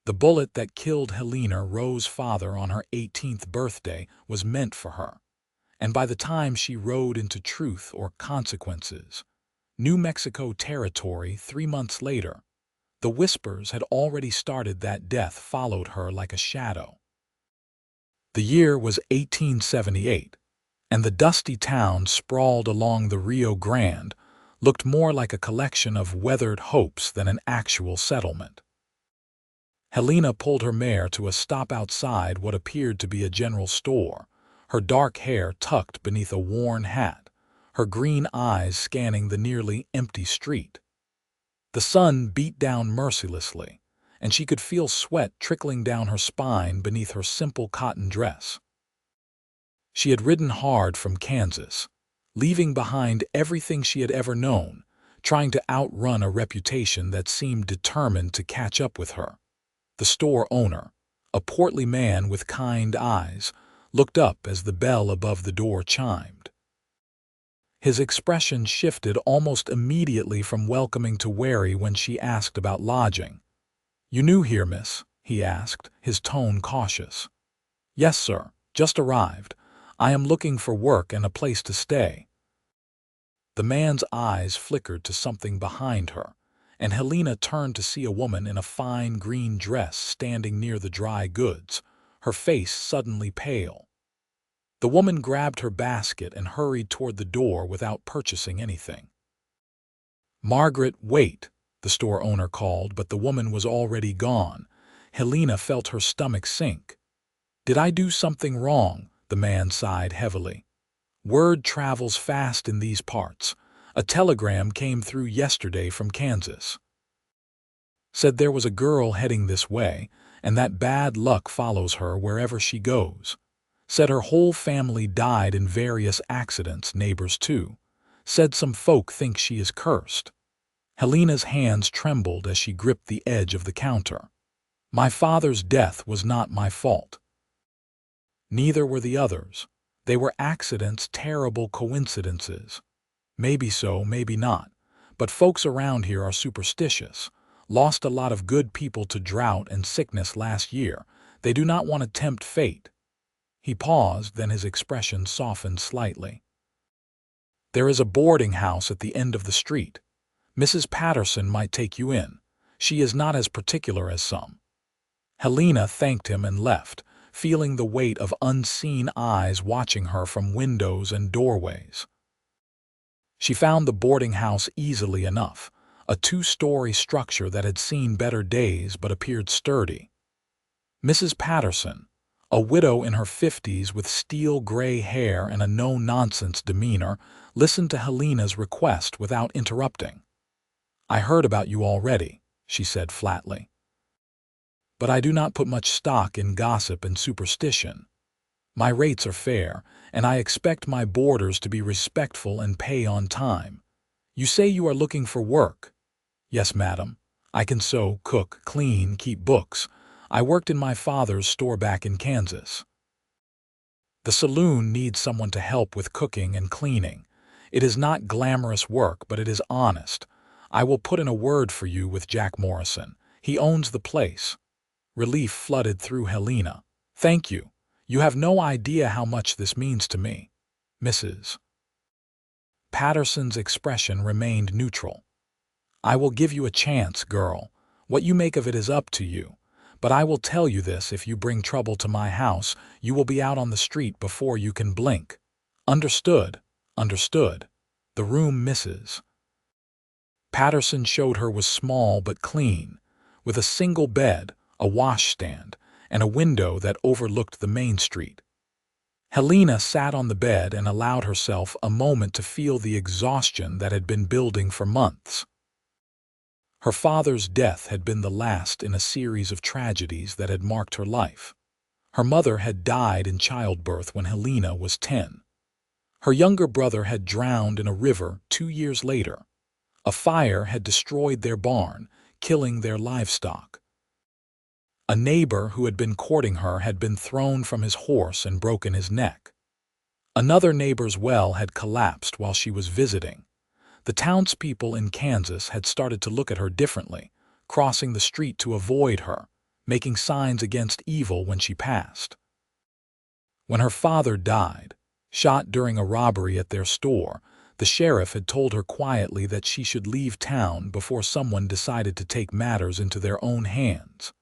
The bullet that killed Helena Rowe's father on her 18th birthday was meant for her, and by the time she rode into truth or consequences, New Mexico territory 3 months later, the whispers had already started that death followed her like a shadow. The year was 1878, and the dusty town sprawled along the Rio Grande looked more like a collection of weathered hopes than an actual settlement. Helena pulled her mare to a stop outside what appeared to be a general store, her dark hair tucked beneath a worn hat, her green eyes scanning the nearly empty street. The sun beat down mercilessly, and she could feel sweat trickling down her spine beneath her simple cotton dress. She had ridden hard from Kansas, leaving behind everything she had ever known, trying to outrun a reputation that seemed determined to catch up with her. The store owner, a portly man with kind eyes, looked up as the bell above the door chimed. His expression shifted almost immediately from welcoming to wary when she asked about lodging. "You new here, miss?" he asked, his tone cautious. "Yes, sir. Just arrived. I am looking for work and a place to stay." The man's eyes flickered to something behind her, and Helena turned to see a woman in a fine green dress standing near the dry goods, her face suddenly pale. The woman grabbed her basket and hurried toward the door without purchasing anything. "Margaret, wait," the store owner called, but the woman was already gone. Helena felt her stomach sink. "Did I do something wrong?" the man sighed heavily. "Word travels fast in these parts. A telegram came through yesterday from Kansas. Said there was a girl heading this way, and that bad luck follows her wherever she goes. Said her whole family died in various accidents, neighbors too. Said some folk think she is cursed." Helena's hands trembled as she gripped the edge of the counter. "My father's death was not my fault. Neither were the others. They were accidents, terrible coincidences. Maybe so, maybe not. But folks around here are superstitious. Lost a lot of good people to drought and sickness last year. They do not want to tempt fate." He paused, then his expression softened slightly. "There is a boarding house at the end of the street. Mrs. Patterson might take you in. She is not as particular as some." Helena thanked him and left, feeling the weight of unseen eyes watching her from windows and doorways. She found the boarding house easily enough, a 2-story structure that had seen better days but appeared sturdy. Mrs. Patterson, a widow in her 50s with steel-gray hair and a no-nonsense demeanor, listened to Helena's request without interrupting. "I heard about you already," she said flatly. "But I do not put much stock in gossip and superstition. My rates are fair, and I expect my boarders to be respectful and pay on time. You say you are looking for work?" "Yes, madam. I can sew, cook, clean, keep books. I worked in my father's store back in Kansas. The saloon needs someone to help with cooking and cleaning. It is not glamorous work, but it is honest. I will put in a word for you with Jack Morrison. He owns the place." Relief flooded through Helena. "Thank you. You have no idea how much this means to me." Mrs. Patterson's expression remained neutral. "I will give you a chance, girl. What you make of it is up to you. But I will tell you this, if you bring trouble to my house, you will be out on the street before you can blink." "Understood, understood." The room Mrs. Patterson showed her was small but clean, with a single bed, a washstand, and a window that overlooked the main street. Helena sat on the bed and allowed herself a moment to feel the exhaustion that had been building for months. Her father's death had been the last in a series of tragedies that had marked her life. Her mother had died in childbirth when Helena was 10. Her younger brother had drowned in a river 2 years later. A fire had destroyed their barn, killing their livestock. A neighbor who had been courting her had been thrown from his horse and broken his neck. Another neighbor's well had collapsed while she was visiting. The townspeople in Kansas had started to look at her differently, crossing the street to avoid her, making signs against evil when she passed. When her father died, shot during a robbery at their store, the sheriff had told her quietly that she should leave town before someone decided to take matters into their own hands.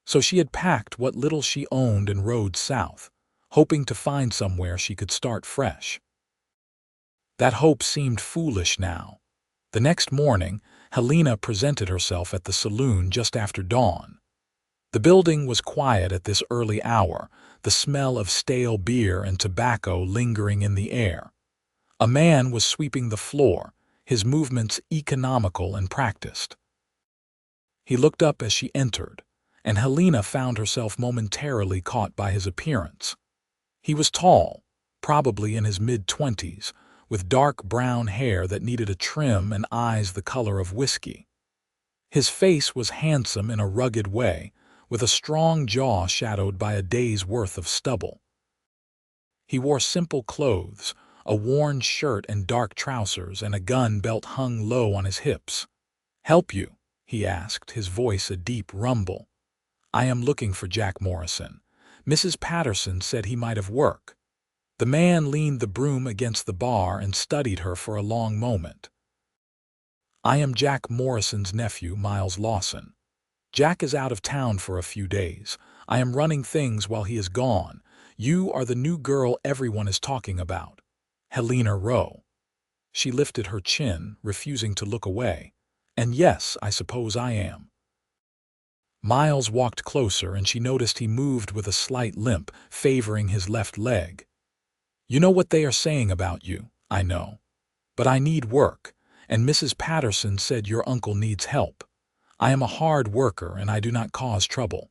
So she had packed what little she owned and rode south, hoping to find somewhere she could start fresh. That hope seemed foolish now. The next morning, Helena presented herself at the saloon just after dawn. The building was quiet at this early hour, the smell of stale beer and tobacco lingering in the air. A man was sweeping the floor, his movements economical and practiced. He looked up as she entered, and Helena found herself momentarily caught by his appearance. He was tall, probably in his mid-20s, with dark brown hair that needed a trim and eyes the color of whiskey. His face was handsome in a rugged way, with a strong jaw shadowed by a day's worth of stubble. He wore simple clothes, a worn shirt and dark trousers, and a gun belt hung low on his hips. "Help you?" he asked, his voice a deep rumble. "I am looking for Jack Morrison. Mrs. Patterson said he might have work." The man leaned the broom against the bar and studied her for a long moment. "I am Jack Morrison's nephew, Miles Lawson. Jack is out of town for a few days. I am running things while he is gone. You are the new girl everyone is talking about. Helena Rowe." She lifted her chin, refusing to look away. "And yes, I suppose I am." Miles walked closer, and she noticed he moved with a slight limp, favoring his left leg. "You know what they are saying about you, I know. But I need work, and Mrs. Patterson said your uncle needs help. I am a hard worker, and I do not cause trouble.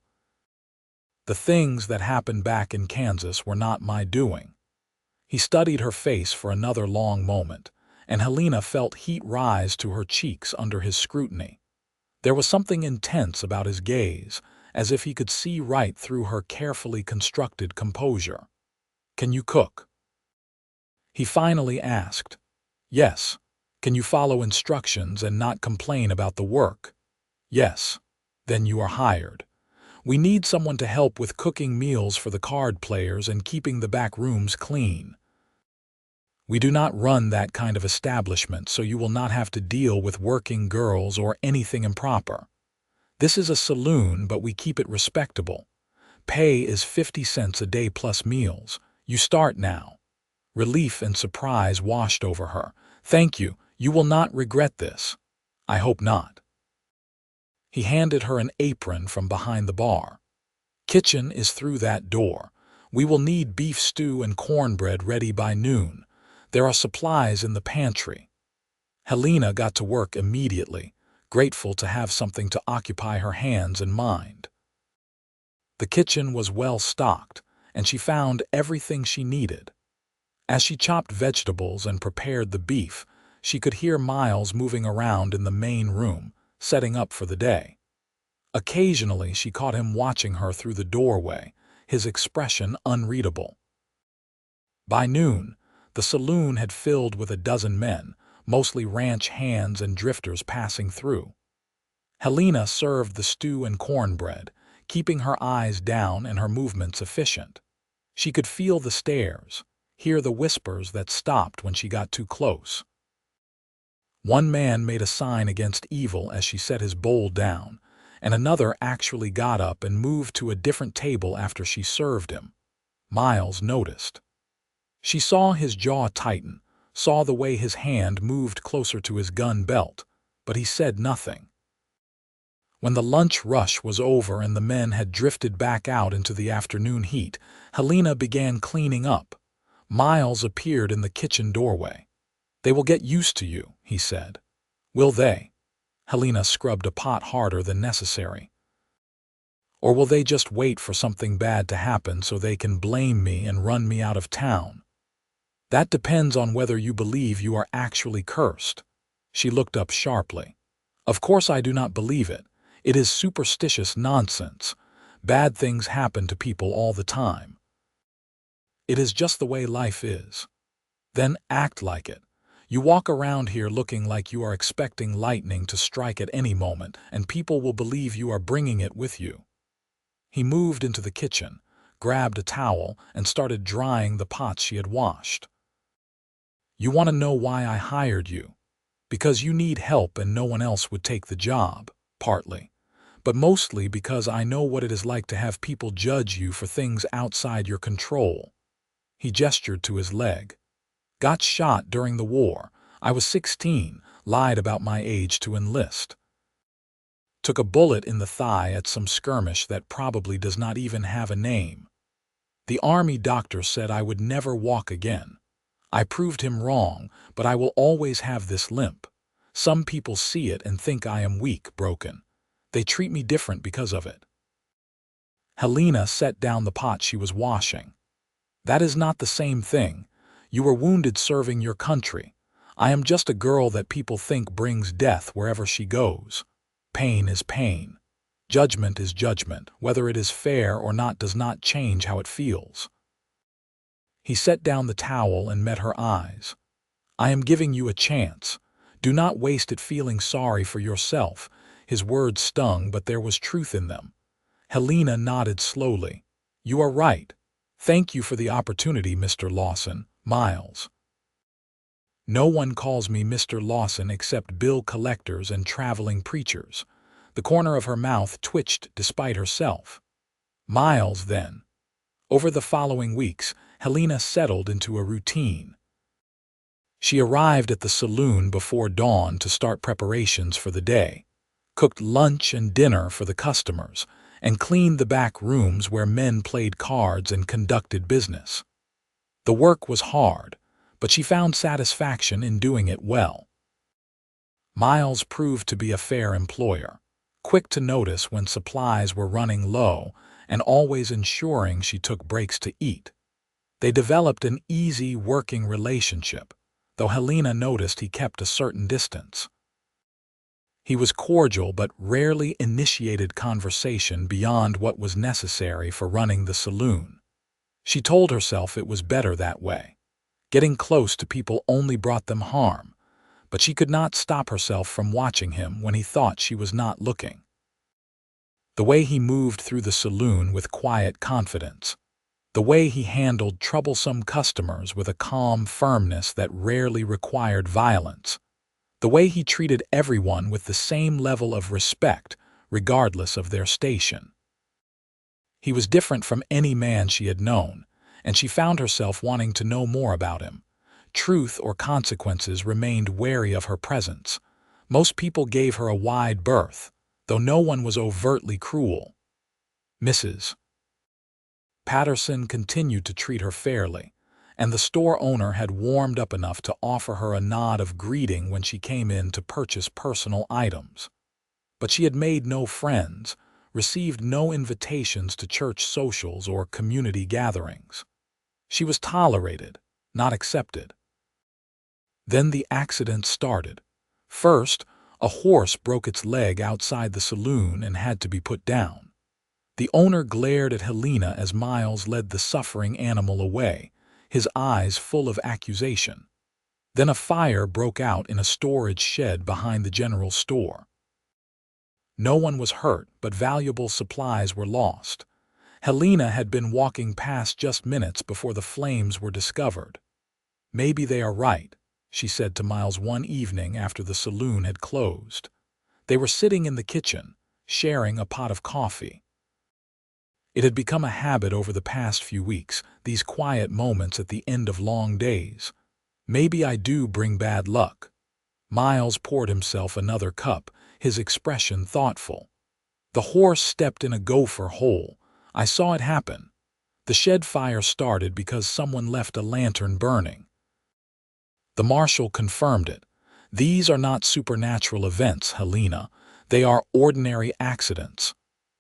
The things that happened back in Kansas were not my doing." He studied her face for another long moment, and Helena felt heat rise to her cheeks under his scrutiny. There was something intense about his gaze, as if he could see right through her carefully constructed composure. "Can you cook?" he finally asked. "Yes." "Can you follow instructions and not complain about the work?" "Yes." "Then you are hired. We need someone to help with cooking meals for the card players and keeping the back rooms clean. We do not run that kind of establishment, so you will not have to deal with working girls or anything improper. This is a saloon, but we keep it respectable. Pay is 50 cents a day plus meals. You start now." Relief and surprise washed over her. "Thank you. You will not regret this." "I hope not." He handed her an apron from behind the bar. "Kitchen is through that door. We will need beef stew and cornbread ready by noon. There are supplies in the pantry." Helena got to work immediately, grateful to have something to occupy her hands and mind. The kitchen was well stocked, and she found everything she needed. As she chopped vegetables and prepared the beef, she could hear Miles moving around in the main room, setting up for the day. Occasionally, she caught him watching her through the doorway, his expression unreadable. By noon, the saloon had filled with a dozen men, mostly ranch hands and drifters passing through. Helena served the stew and cornbread, keeping her eyes down and her movements efficient. She could feel the stares, hear the whispers that stopped when she got too close. One man made a sign against evil as she set his bowl down, and another actually got up and moved to a different table after she served him. Miles noticed. She saw his jaw tighten, saw the way his hand moved closer to his gun belt, but he said nothing. When the lunch rush was over and the men had drifted back out into the afternoon heat, Helena began cleaning up. Miles appeared in the kitchen doorway. "They will get used to you," he said. "Will they?" Helena scrubbed a pot harder than necessary. "Or will they just wait for something bad to happen so they can blame me and run me out of town?" "That depends on whether you believe you are actually cursed." She looked up sharply. "Of course I do not believe it. It is superstitious nonsense. Bad things happen to people all the time. It is just the way life is." "Then act like it. You walk around here looking like you are expecting lightning to strike at any moment, and people will believe you are bringing it with you." He moved into the kitchen, grabbed a towel, and started drying the pots she had washed. "You want to know why I hired you? Because you need help and no one else would take the job, partly. But mostly because I know what it is like to have people judge you for things outside your control." He gestured to his leg. "Got shot during the war. I was 16, lied about my age to enlist. Took a bullet in the thigh at some skirmish that probably does not even have a name. The army doctor said I would never walk again. I proved him wrong, but I will always have this limp. Some people see it and think I am weak, broken. They treat me different because of it." Helena set down the pot she was washing. "That is not the same thing. You were wounded serving your country. I am just a girl that people think brings death wherever she goes. Pain is pain. Judgment is judgment. Whether it is fair or not does not change how it feels." He set down the towel and met her eyes. "I am giving you a chance. Do not waste it feeling sorry for yourself." His words stung, but there was truth in them. Helena nodded slowly. "You are right. Thank you for the opportunity, Mr. Lawson, Miles." "No one calls me Mr. Lawson except bill collectors and traveling preachers." The corner of her mouth twitched despite herself. "Miles, then." Over the following weeks, Helena settled into a routine. She arrived at the saloon before dawn to start preparations for the day, cooked lunch and dinner for the customers, and cleaned the back rooms where men played cards and conducted business. The work was hard, but she found satisfaction in doing it well. Miles proved to be a fair employer, quick to notice when supplies were running low and always ensuring she took breaks to eat. They developed an easy working relationship, though Helena noticed he kept a certain distance. He was cordial but rarely initiated conversation beyond what was necessary for running the saloon. She told herself it was better that way. Getting close to people only brought them harm, but she could not stop herself from watching him when he thought she was not looking. The way he moved through the saloon with quiet confidence, the way he handled troublesome customers with a calm firmness that rarely required violence, the way he treated everyone with the same level of respect, regardless of their station. He was different from any man she had known, and she found herself wanting to know more about him. Truth or consequences remained wary of her presence. Most people gave her a wide berth, though no one was overtly cruel. Mrs. Patterson continued to treat her fairly, and the store owner had warmed up enough to offer her a nod of greeting when she came in to purchase personal items. But she had made no friends, received no invitations to church socials or community gatherings. She was tolerated, not accepted. Then the accident started. First, a horse broke its leg outside the saloon and had to be put down. The owner glared at Helena as Miles led the suffering animal away, his eyes full of accusation. Then a fire broke out in a storage shed behind the general store. No one was hurt, but valuable supplies were lost. Helena had been walking past just minutes before the flames were discovered. "Maybe they are right," she said to Miles one evening after the saloon had closed. They were sitting in the kitchen, sharing a pot of coffee. It had become a habit over the past few weeks, these quiet moments at the end of long days. "Maybe I do bring bad luck." Miles poured himself another cup, his expression thoughtful. "The horse stepped in a gopher hole. I saw it happen. The shed fire started because someone left a lantern burning." The marshal confirmed it. "These are not supernatural events, Helena. They are ordinary accidents.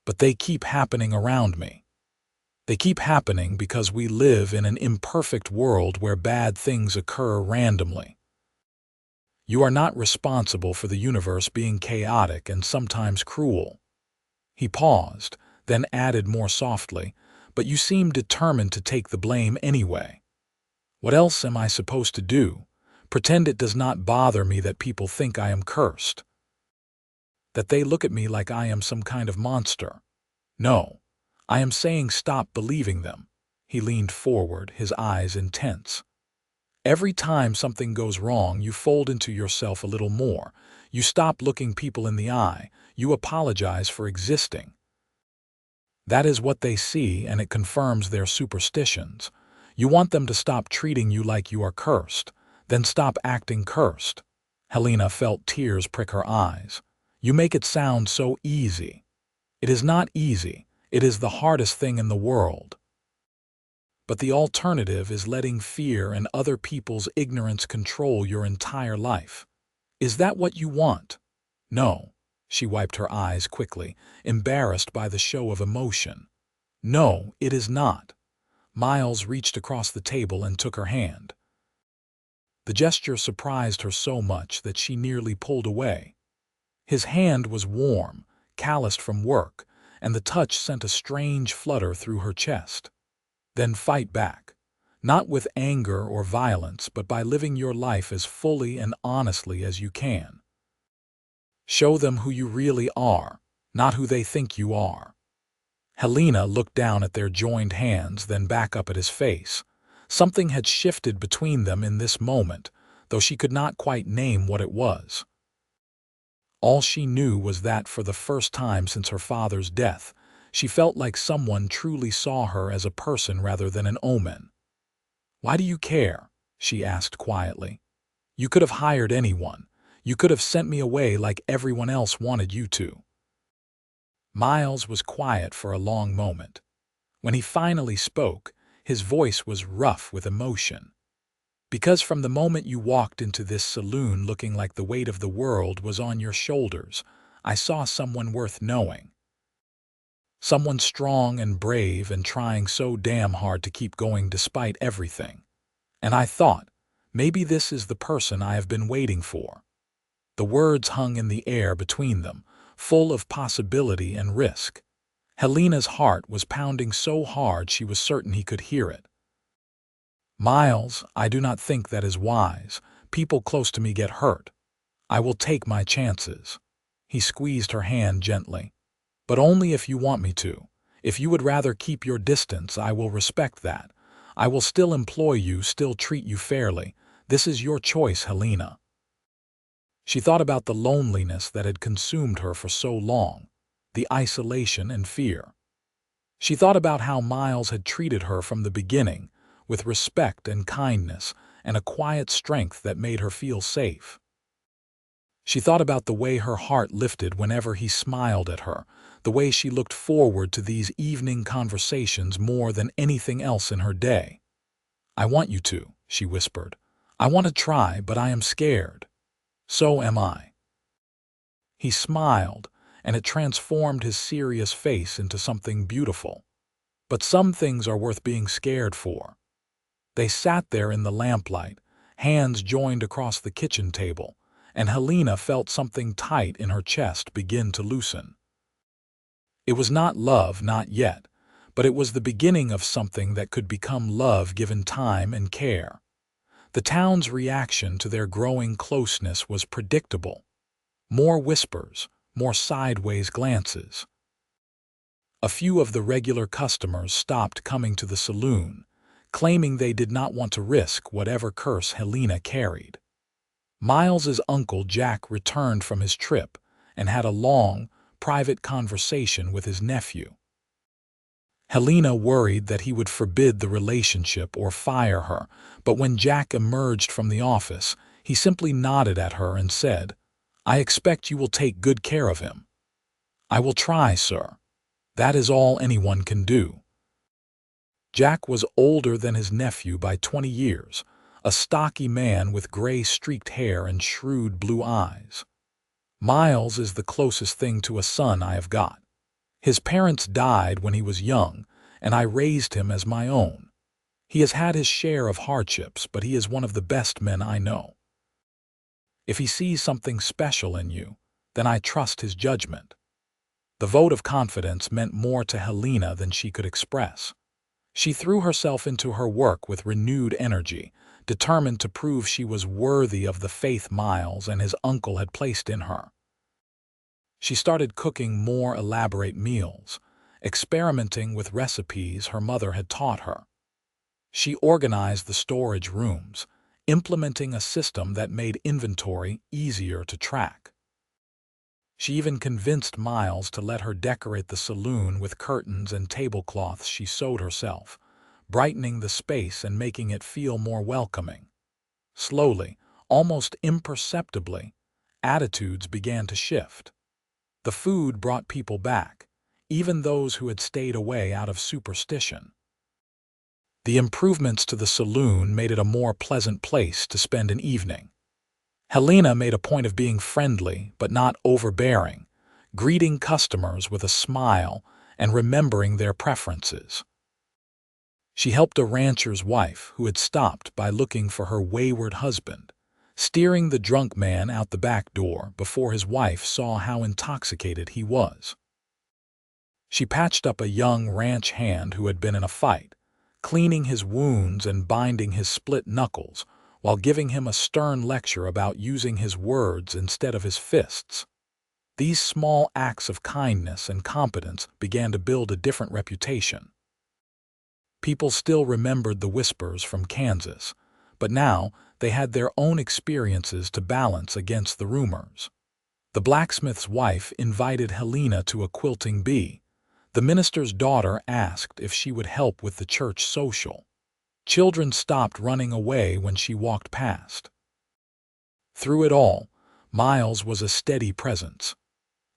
But they keep happening around me. They keep happening because we live in an imperfect world where bad things occur randomly. You are not responsible for the universe being chaotic and sometimes cruel." He paused, then added more softly, "But you seem determined to take the blame anyway. What else am I supposed to do? Pretend it does not bother me that people think I am cursed? That they look at me like I am some kind of monster? No, I am saying stop believing them." He leaned forward, his eyes intense. "Every time something goes wrong, you fold into yourself a little more. You stop looking people in the eye. You apologize for existing. That is what they see, and it confirms their superstitions. You want them to stop treating you like you are cursed. Then stop acting cursed." Helena felt tears prick her eyes. "You make it sound so easy." "It is not easy. It is the hardest thing in the world. But the alternative is letting fear and other people's ignorance control your entire life. Is that what you want?" "No." She wiped her eyes quickly, embarrassed by the show of emotion. "No, it is not." Miles reached across the table and took her hand. The gesture surprised her so much that she nearly pulled away. His hand was warm, calloused from work, and the touch sent a strange flutter through her chest. "Then fight back. Not with anger or violence, but by living your life as fully and honestly as you can. Show them who you really are, not who they think you are." Helena looked down at their joined hands, then back up at his face. Something had shifted between them in this moment, though she could not quite name what it was. All she knew was that for the first time since her father's death, she felt like someone truly saw her as a person rather than an omen. "Why do you care?" she asked quietly. "You could have hired anyone. You could have sent me away like everyone else wanted you to." Miles was quiet for a long moment. When he finally spoke, his voice was rough with emotion. "Because from the moment you walked into this saloon looking like the weight of the world was on your shoulders, I saw someone worth knowing. Someone strong and brave and trying so damn hard to keep going despite everything. And I thought, maybe this is the person I have been waiting for." The words hung in the air between them, full of possibility and risk. Helena's heart was pounding so hard she was certain he could hear it. "Miles, I do not think that is wise. People close to me get hurt. I will take my chances." He squeezed her hand gently. "But only if you want me to. If you would rather keep your distance, I will respect that. I will still employ you, still treat you fairly. This is your choice, Helena." She thought about the loneliness that had consumed her for so long, the isolation and fear. She thought about how Miles had treated her from the beginning, with respect and kindness, and a quiet strength that made her feel safe. She thought about the way her heart lifted whenever he smiled at her, the way she looked forward to these evening conversations more than anything else in her day. "I want you to," she whispered. "I want to try, but I am scared." "So am I." He smiled, and it transformed his serious face into something beautiful. "But some things are worth being scared for." They sat there in the lamplight, hands joined across the kitchen table, and Helena felt something tight in her chest begin to loosen. It was not love, not yet, but it was the beginning of something that could become love given time and care. The town's reaction to their growing closeness was predictable. More whispers, more sideways glances. A few of the regular customers stopped coming to the saloon, claiming they did not want to risk whatever curse Helena carried. Miles's uncle Jack returned from his trip and had a long, private conversation with his nephew. Helena worried that he would forbid the relationship or fire her, but when Jack emerged from the office, he simply nodded at her and said, "I expect you will take good care of him." "I will try, sir. That is all anyone can do." Jack was older than his nephew by 20 years, a stocky man with gray-streaked hair and shrewd blue eyes. "Miles is the closest thing to a son I have got. His parents died when he was young, and I raised him as my own. He has had his share of hardships, but he is one of the best men I know. If he sees something special in you, then I trust his judgment." The vote of confidence meant more to Helena than she could express. She threw herself into her work with renewed energy, determined to prove she was worthy of the faith Miles and his uncle had placed in her. She started cooking more elaborate meals, experimenting with recipes her mother had taught her. She organized the storage rooms, implementing a system that made inventory easier to track. She even convinced Miles to let her decorate the saloon with curtains and tablecloths she sewed herself, brightening the space and making it feel more welcoming. Slowly, almost imperceptibly, attitudes began to shift. The food brought people back, even those who had stayed away out of superstition. The improvements to the saloon made it a more pleasant place to spend an evening. Helena made a point of being friendly but not overbearing, greeting customers with a smile and remembering their preferences. She helped a rancher's wife who had stopped by looking for her wayward husband, steering the drunk man out the back door before his wife saw how intoxicated he was. She patched up a young ranch hand who had been in a fight, cleaning his wounds and binding his split knuckles while giving him a stern lecture about using his words instead of his fists. These small acts of kindness and competence began to build a different reputation. People still remembered the whispers from Kansas, but now they had their own experiences to balance against the rumors. The blacksmith's wife invited Helena to a quilting bee. The minister's daughter asked if she would help with the church social. Children stopped running away when she walked past. Through it all, Miles was a steady presence.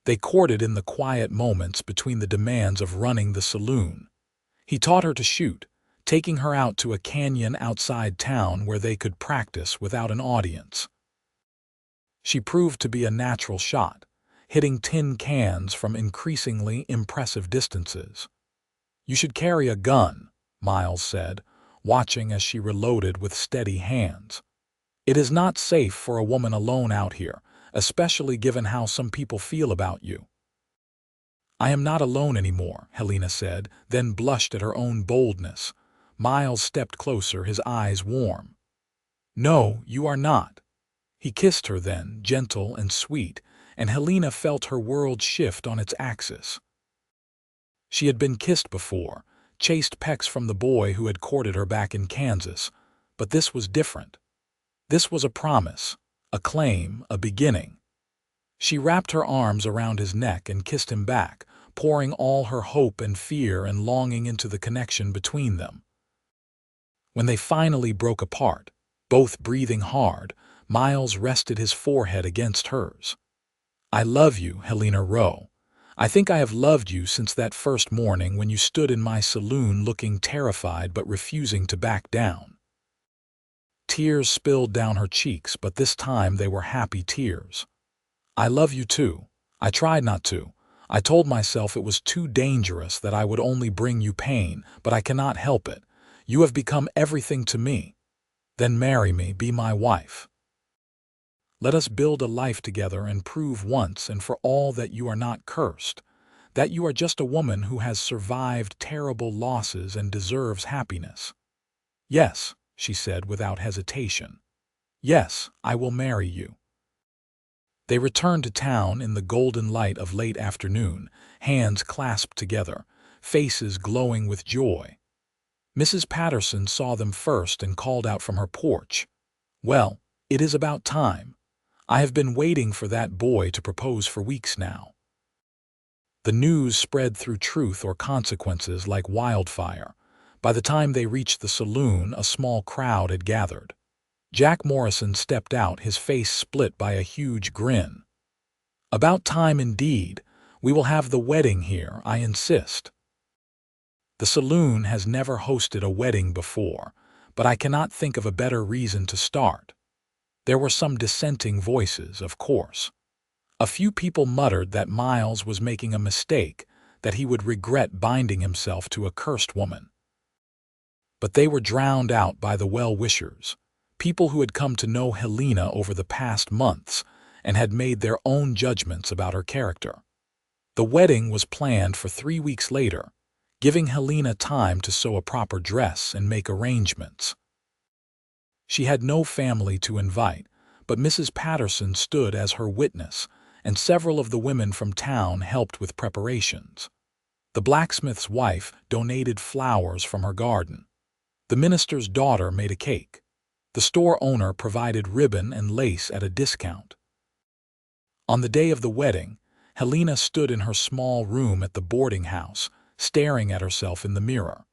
They courted in the quiet moments between the demands of running the saloon. He taught her to shoot, taking her out to a canyon outside town where they could practice without an audience. She proved to be a natural shot, hitting tin cans from increasingly impressive distances. "You should carry a gun," Miles said, watching as she reloaded with steady hands. "It is not safe for a woman alone out here, especially given how some people feel about you." "I am not alone anymore," Helena said, then blushed at her own boldness. Miles stepped closer, his eyes warm. "No, you are not." He kissed her then, gentle and sweet, and Helena felt her world shift on its axis. She had been kissed before, chased pecks from the boy who had courted her back in Kansas, but this was different. This was a promise, a claim, a beginning. She wrapped her arms around his neck and kissed him back, pouring all her hope and fear and longing into the connection between them. When they finally broke apart, both breathing hard, Miles rested his forehead against hers. "I love you, Helena Rowe. I think I have loved you since that first morning when you stood in my saloon looking terrified but refusing to back down." Tears spilled down her cheeks, but this time they were happy tears. "I love you too. I tried not to. I told myself it was too dangerous, that I would only bring you pain, but I cannot help it. You have become everything to me. Then marry me, be my wife. Let us build a life together and prove once and for all that you are not cursed, that you are just a woman who has survived terrible losses and deserves happiness." "Yes," she said without hesitation. "Yes, I will marry you." They returned to town in the golden light of late afternoon, hands clasped together, faces glowing with joy. Mrs. Patterson saw them first and called out from her porch, "Well, it is about time. I have been waiting for that boy to propose for weeks now." The news spread through Truth or Consequences like wildfire. By the time they reached the saloon, a small crowd had gathered. Jack Morrison stepped out, his face split by a huge grin. "About time indeed. We will have the wedding here, I insist." The saloon has never hosted a wedding before, but I cannot think of a better reason to start. There were some dissenting voices, of course. A few people muttered that Miles was making a mistake, that he would regret binding himself to a cursed woman. But they were drowned out by the well-wishers, people who had come to know Helena over the past months and had made their own judgments about her character. The wedding was planned for 3 weeks later, giving Helena time to sew a proper dress and make arrangements. She had no family to invite, but Mrs. Patterson stood as her witness, and several of the women from town helped with preparations. The blacksmith's wife donated flowers from her garden. The minister's daughter made a cake. The store owner provided ribbon and lace at a discount. On the day of the wedding, Helena stood in her small room at the boarding house, staring at herself in the mirror.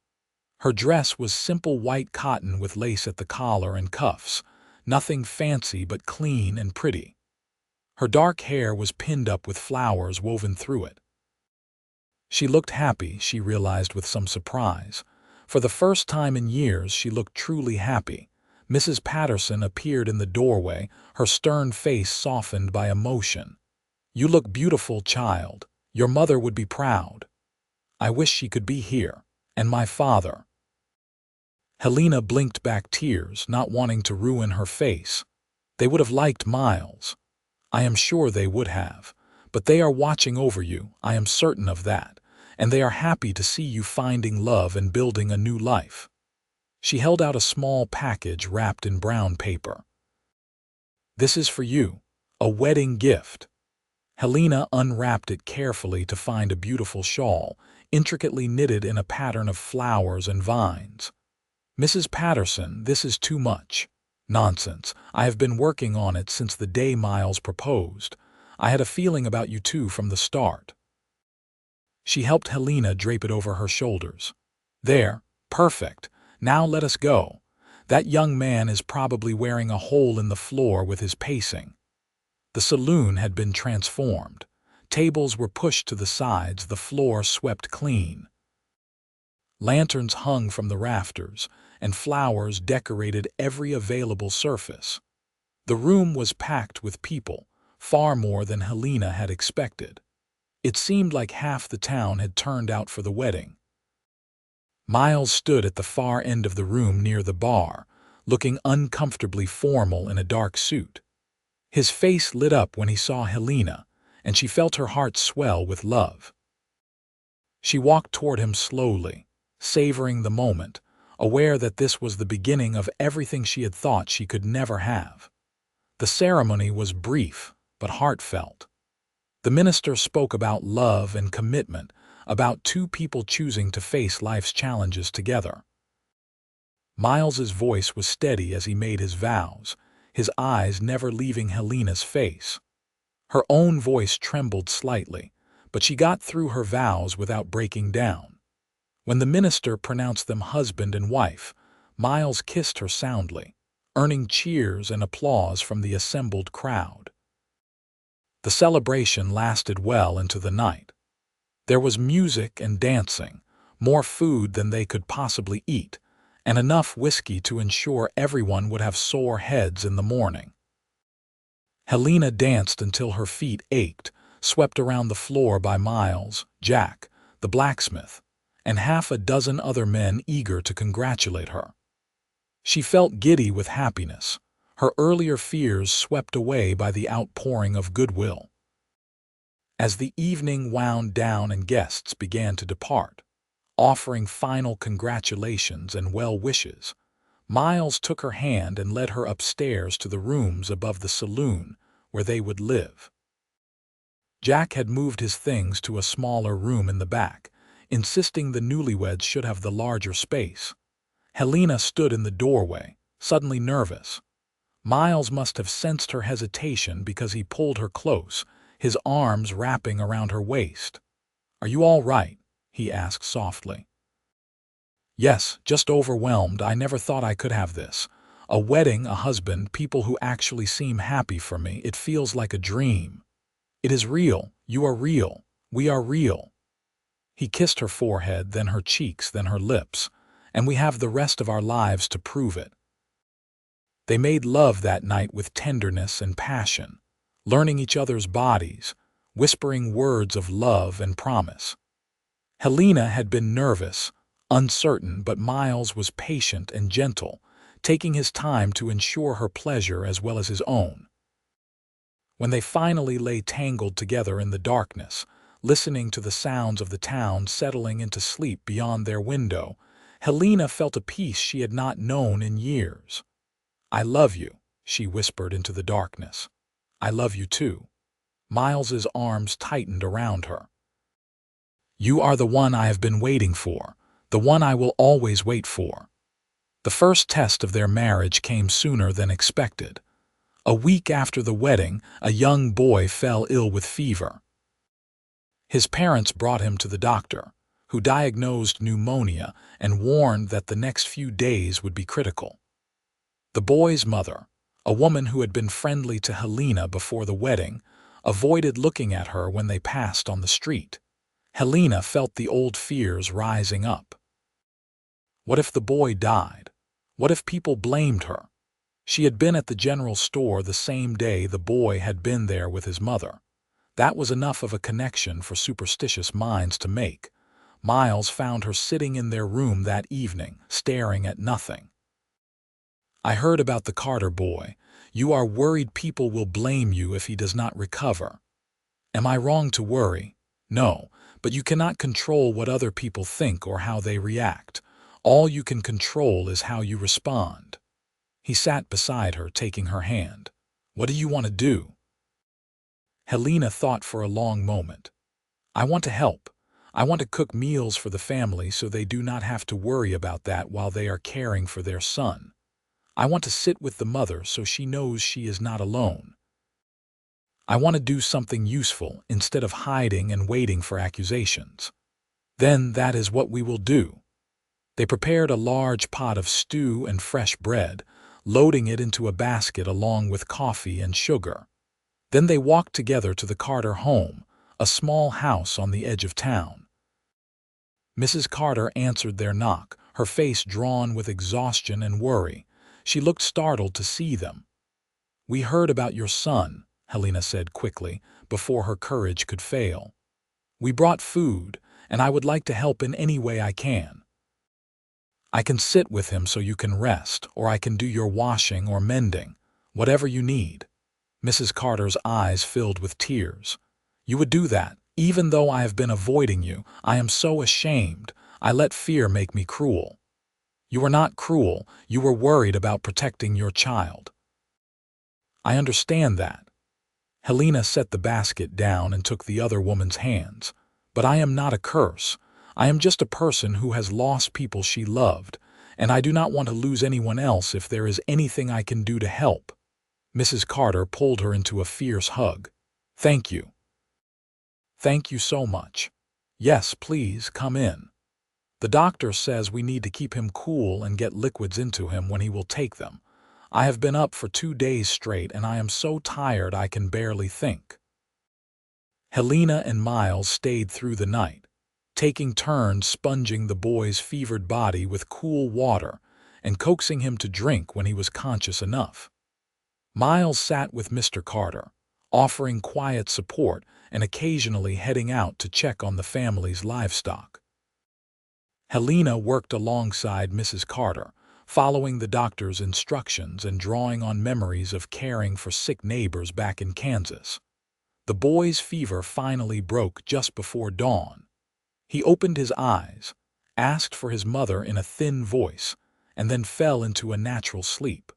Her dress was simple white cotton with lace at the collar and cuffs, nothing fancy but clean and pretty. Her dark hair was pinned up with flowers woven through it. She looked happy, she realized with some surprise. For the first time in years, she looked truly happy. Mrs. Patterson appeared in the doorway, her stern face softened by emotion. "You look beautiful, child. Your mother would be proud. I wish she could be here. And my father." Helena blinked back tears, not wanting to ruin her face. They would have liked Miles. I am sure they would have. But they are watching over you, I am certain of that, and they are happy to see you finding love and building a new life. She held out a small package wrapped in brown paper. "This is for you, a wedding gift." Helena unwrapped it carefully to find a beautiful shawl, intricately knitted in a pattern of flowers and vines. "Mrs. Patterson, this is too much." "Nonsense. I have been working on it since the day Miles proposed. I had a feeling about you two from the start." She helped Helena drape it over her shoulders. "There, perfect. Now let us go. That young man is probably wearing a hole in the floor with his pacing." The saloon had been transformed. Tables were pushed to the sides, the floor swept clean. Lanterns hung from the rafters, and flowers decorated every available surface. The room was packed with people, far more than Helena had expected. It seemed like half the town had turned out for the wedding. Miles stood at the far end of the room near the bar, looking uncomfortably formal in a dark suit. His face lit up when he saw Helena, and she felt her heart swell with love. She walked toward him slowly, savoring the moment, aware that this was the beginning of everything she had thought she could never have. The ceremony was brief, but heartfelt. The minister spoke about love and commitment, about two people choosing to face life's challenges together. Miles's voice was steady as he made his vows, his eyes never leaving Helena's face. Her own voice trembled slightly, but she got through her vows without breaking down. When the minister pronounced them husband and wife, Miles kissed her soundly, earning cheers and applause from the assembled crowd. The celebration lasted well into the night. There was music and dancing, more food than they could possibly eat, and enough whiskey to ensure everyone would have sore heads in the morning. Helena danced until her feet ached, swept around the floor by Miles, Jack, the blacksmith, and half a dozen other men eager to congratulate her. She felt giddy with happiness, her earlier fears swept away by the outpouring of goodwill. As the evening wound down and guests began to depart, offering final congratulations and well wishes, Miles took her hand and led her upstairs to the rooms above the saloon where they would live. Jack had moved his things to a smaller room in the back, insisting the newlyweds should have the larger space. Helena stood in the doorway, suddenly nervous. Miles must have sensed her hesitation because he pulled her close, his arms wrapping around her waist. "Are you all right?" he asked softly. "Yes, just overwhelmed. I never thought I could have this. A wedding, a husband, people who actually seem happy for me. It feels like a dream. It is real. You are real. We are real." He kissed her forehead, then her cheeks, then her lips, and we have the rest of our lives to prove it. They made love that night with tenderness and passion, learning each other's bodies, whispering words of love and promise. Helena had been nervous, uncertain, but Miles was patient and gentle, taking his time to ensure her pleasure as well as his own. When they finally lay tangled together in the darkness, listening to the sounds of the town settling into sleep beyond their window, Helena felt a peace she had not known in years. "I love you," she whispered into the darkness. "I love you too." Miles's arms tightened around her. You are the one I have been waiting for, the one I will always wait for." The first test of their marriage came sooner than expected. A week after the wedding, a young boy fell ill with fever. His parents brought him to the doctor, who diagnosed pneumonia and warned that the next few days would be critical. The boy's mother, a woman who had been friendly to Helena before the wedding, avoided looking at her when they passed on the street. Helena felt the old fears rising up. What if the boy died? What if people blamed her? She had been at the general store the same day the boy had been there with his mother. That was enough of a connection for superstitious minds to make. Miles found her sitting in their room that evening, staring at nothing. "I heard about the Carter boy. You are worried people will blame you if he does not recover. Am I wrong to worry? No, but you cannot control what other people think or how they react. All you can control is how you respond." He sat beside her, taking her hand. "What do you want to do?" Helena thought for a long moment. "I want to help. I want to cook meals for the family so they do not have to worry about that while they are caring for their son. I want to sit with the mother so she knows she is not alone. I want to do something useful instead of hiding and waiting for accusations." "Then that is what we will do." They prepared a large pot of stew and fresh bread, loading it into a basket along with coffee and sugar. Then they walked together to the Carter home, a small house on the edge of town. Mrs. Carter answered their knock, her face drawn with exhaustion and worry. She looked startled to see them. "We heard about your son," Helena said quickly, before her courage could fail. "We brought food, and I would like to help in any way I can. I can sit with him so you can rest, or I can do your washing or mending, whatever you need." Mrs. Carter's eyes filled with tears. "You would do that, even though I have been avoiding you. I am so ashamed. I let fear make me cruel." "You were not cruel. You were worried about protecting your child." "I understand that." Helena set the basket down and took the other woman's hands. "But I am not a curse. I am just a person who has lost people she loved, and I do not want to lose anyone else if there is anything I can do to help." Mrs. Carter pulled her into a fierce hug. "Thank you. Thank you so much. Yes, please, come in. The doctor says we need to keep him cool and get liquids into him when he will take them. I have been up for 2 days straight and I am so tired I can barely think." Helena and Miles stayed through the night, taking turns sponging the boy's fevered body with cool water and coaxing him to drink when he was conscious enough. Miles sat with Mr. Carter, offering quiet support and occasionally heading out to check on the family's livestock. Helena worked alongside Mrs. Carter, following the doctor's instructions and drawing on memories of caring for sick neighbors back in Kansas. The boy's fever finally broke just before dawn. He opened his eyes, asked for his mother in a thin voice, and then fell into a natural sleep.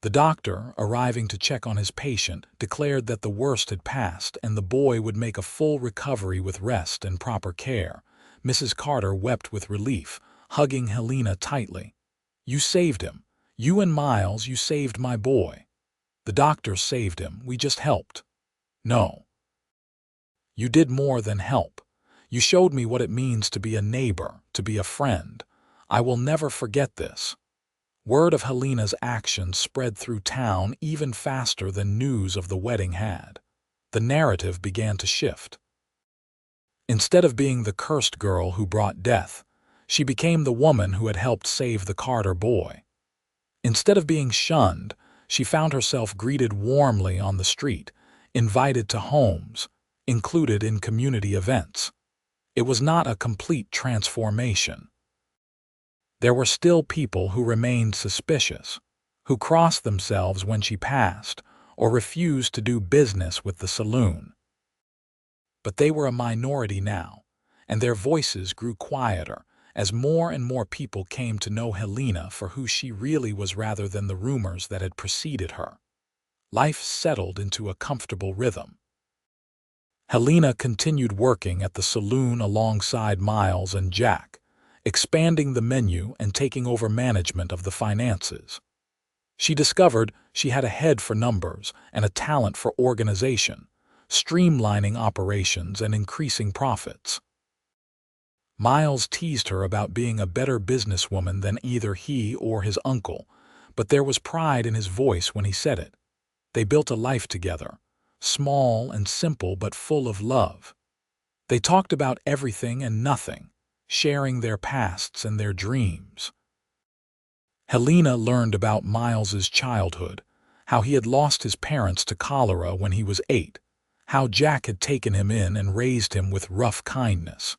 The doctor, arriving to check on his patient, declared that the worst had passed and the boy would make a full recovery with rest and proper care. Mrs. Carter wept with relief, hugging Helena tightly. "You saved him. You and Miles, you saved my boy." "The doctor saved him. We just helped." "No. You did more than help. You showed me what it means to be a neighbor, to be a friend. I will never forget this." Word of Helena's actions spread through town even faster than news of the wedding had. The narrative began to shift. Instead of being the cursed girl who brought death, she became the woman who had helped save the Carter boy. Instead of being shunned, she found herself greeted warmly on the street, invited to homes, included in community events. It was not a complete transformation. There were still people who remained suspicious, who crossed themselves when she passed or refused to do business with the saloon. But they were a minority now, and their voices grew quieter as more and more people came to know Helena for who she really was rather than the rumors that had preceded her. Life settled into a comfortable rhythm. Helena continued working at the saloon alongside Miles and Jack, expanding the menu and taking over management of the finances. She discovered she had a head for numbers and a talent for organization, streamlining operations and increasing profits. Miles teased her about being a better businesswoman than either he or his uncle, but there was pride in his voice when he said it. They built a life together, small and simple but full of love. They talked about everything and nothing, sharing their pasts and their dreams. Helena learned about Miles's childhood, how he had lost his parents to cholera when he was 8, how Jack had taken him in and raised him with rough kindness.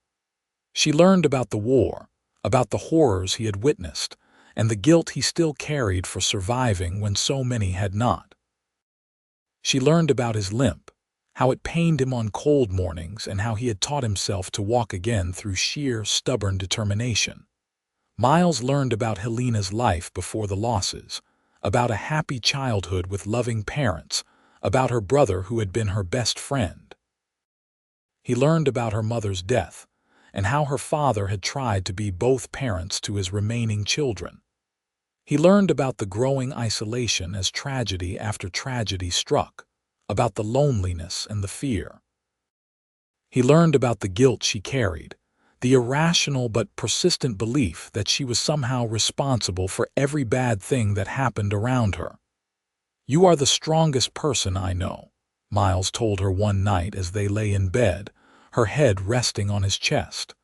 She learned about the war, about the horrors he had witnessed, and the guilt he still carried for surviving when so many had not. She learned about his limp, how it pained him on cold mornings and how he had taught himself to walk again through sheer, stubborn determination. Miles learned about Helena's life before the losses, about a happy childhood with loving parents, about her brother who had been her best friend. He learned about her mother's death, and how her father had tried to be both parents to his remaining children. He learned about the growing isolation as tragedy after tragedy struck, about the loneliness and the fear. He learned about the guilt she carried, the irrational but persistent belief that she was somehow responsible for every bad thing that happened around her. "You are the strongest person I know," Miles told her one night as they lay in bed, her head resting on his chest.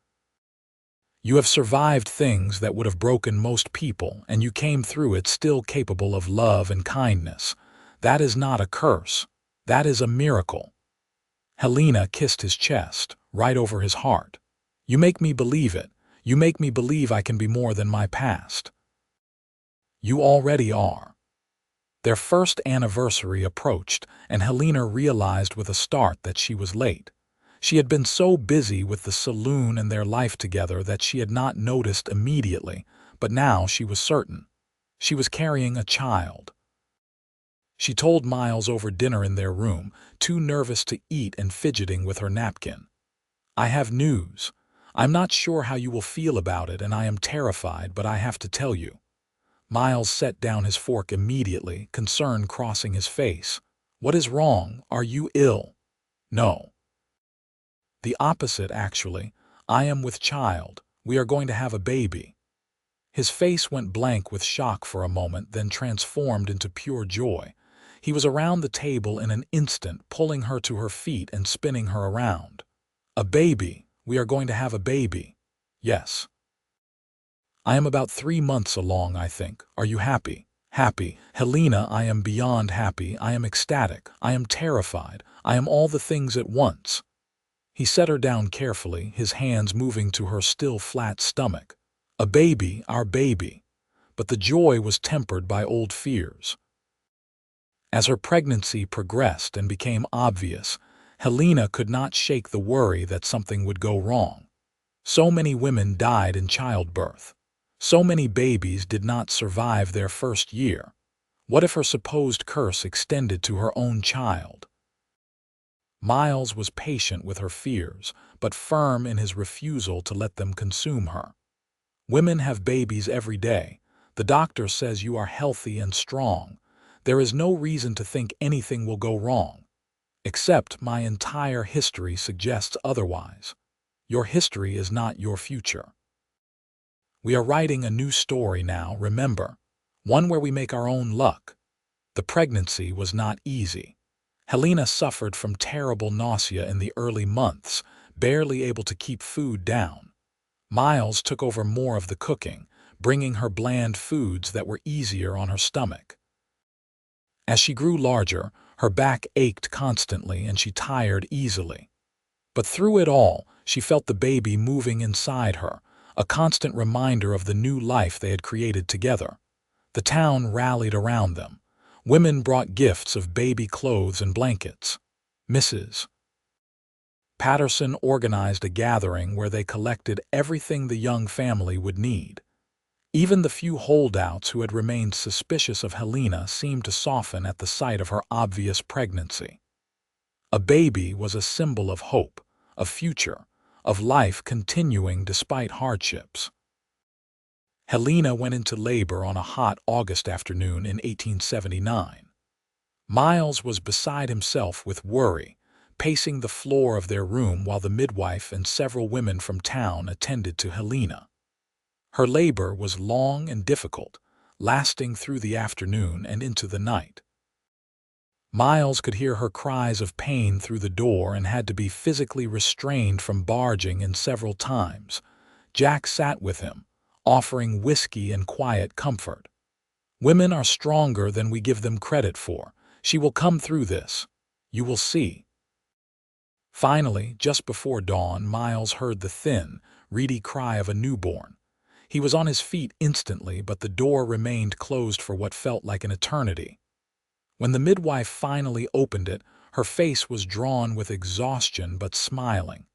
"You have survived things that would have broken most people, and you came through it still capable of love and kindness. That is not a curse. That is a miracle." Helena kissed his chest, right over his heart. "You make me believe it. You make me believe I can be more than my past." "You already are." Their first anniversary approached, and Helena realized with a start that she was late. She had been so busy with the saloon and their life together that she had not noticed immediately, but now she was certain. She was carrying a child. She told Miles over dinner in their room, too nervous to eat and fidgeting with her napkin. "I have news. I'm not sure how you will feel about it, and I am terrified, but I have to tell you." Miles set down his fork immediately, concern crossing his face. "What is wrong? Are you ill?" "No. The opposite, actually. I am with child. We are going to have a baby." His face went blank with shock for a moment, then transformed into pure joy. He was around the table in an instant, pulling her to her feet and spinning her around. "A baby. We are going to have a baby." "Yes. I am about 3 months along, I think. Are you happy?" "Happy. Helena, I am beyond happy. I am ecstatic. I am terrified. I am all the things at once." He set her down carefully, his hands moving to her still flat stomach. "A baby, our baby." But the joy was tempered by old fears. As her pregnancy progressed and became obvious, Helena could not shake the worry that something would go wrong. So many women died in childbirth. So many babies did not survive their first year. What if her supposed curse extended to her own child? Miles was patient with her fears, but firm in his refusal to let them consume her. "Women have babies every day. The doctor says you are healthy and strong. There is no reason to think anything will go wrong. Except my entire history suggests otherwise. Your history is not your future. We are writing a new story now, remember. One where we make our own luck." The pregnancy was not easy. Helena suffered from terrible nausea in the early months, barely able to keep food down. Miles took over more of the cooking, bringing her bland foods that were easier on her stomach. As she grew larger, her back ached constantly and she tired easily. But through it all, she felt the baby moving inside her, a constant reminder of the new life they had created together. The town rallied around them. Women brought gifts of baby clothes and blankets. Mrs. Patterson organized a gathering where they collected everything the young family would need. Even the few holdouts who had remained suspicious of Helena seemed to soften at the sight of her obvious pregnancy. A baby was a symbol of hope, of future, of life continuing despite hardships. Helena went into labor on a hot August afternoon in 1879. Miles was beside himself with worry, pacing the floor of their room while the midwife and several women from town attended to Helena. Her labor was long and difficult, lasting through the afternoon and into the night. Miles could hear her cries of pain through the door and had to be physically restrained from barging in several times. Jack sat with him, offering whiskey and quiet comfort. "Women are stronger than we give them credit for. She will come through this. You will see." Finally, just before dawn, Miles heard the thin, reedy cry of a newborn. He was on his feet instantly, but the door remained closed for what felt like an eternity. When the midwife finally opened it, her face was drawn with exhaustion but smiling.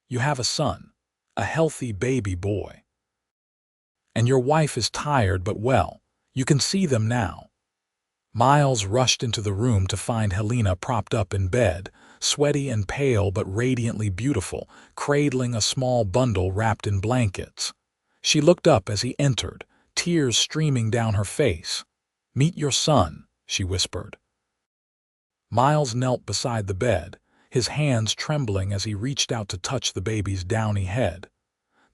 "You have a son, a healthy baby boy. And your wife is tired but well. You can see them now." Miles rushed into the room to find Helena propped up in bed, sweaty and pale but radiantly beautiful, cradling a small bundle wrapped in blankets. She looked up as he entered, tears streaming down her face. "Meet your son," she whispered. Miles knelt beside the bed, his hands trembling as he reached out to touch the baby's downy head.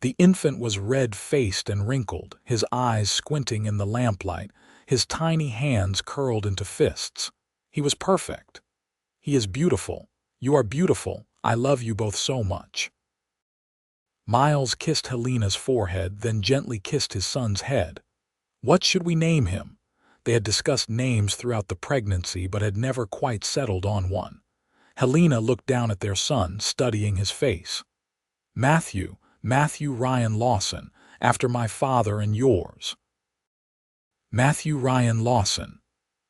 The infant was red-faced and wrinkled, his eyes squinting in the lamplight, his tiny hands curled into fists. He was perfect. "He is beautiful. You are beautiful. I love you both so much." Miles kissed Helena's forehead, then gently kissed his son's head. What should we name him? They had discussed names throughout the pregnancy but had never quite settled on one. Helena looked down at their son, studying his face. Matthew Ryan Lawson, after my father and yours." Matthew Ryan Lawson.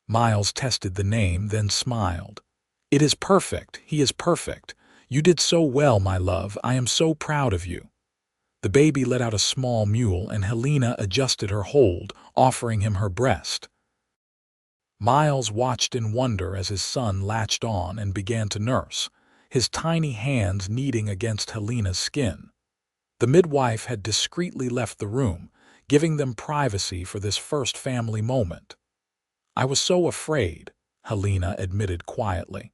Miles tested the name, then smiled. "It is perfect. He is perfect. You did so well, my love. I am so proud of you." The baby let out a small mewl, and Helena adjusted her hold, offering him her breast. Miles watched in wonder as his son latched on and began to nurse, his tiny hands kneading against Helena's skin. The midwife had discreetly left the room, giving them privacy for this first family moment. "I was so afraid," Helena admitted quietly.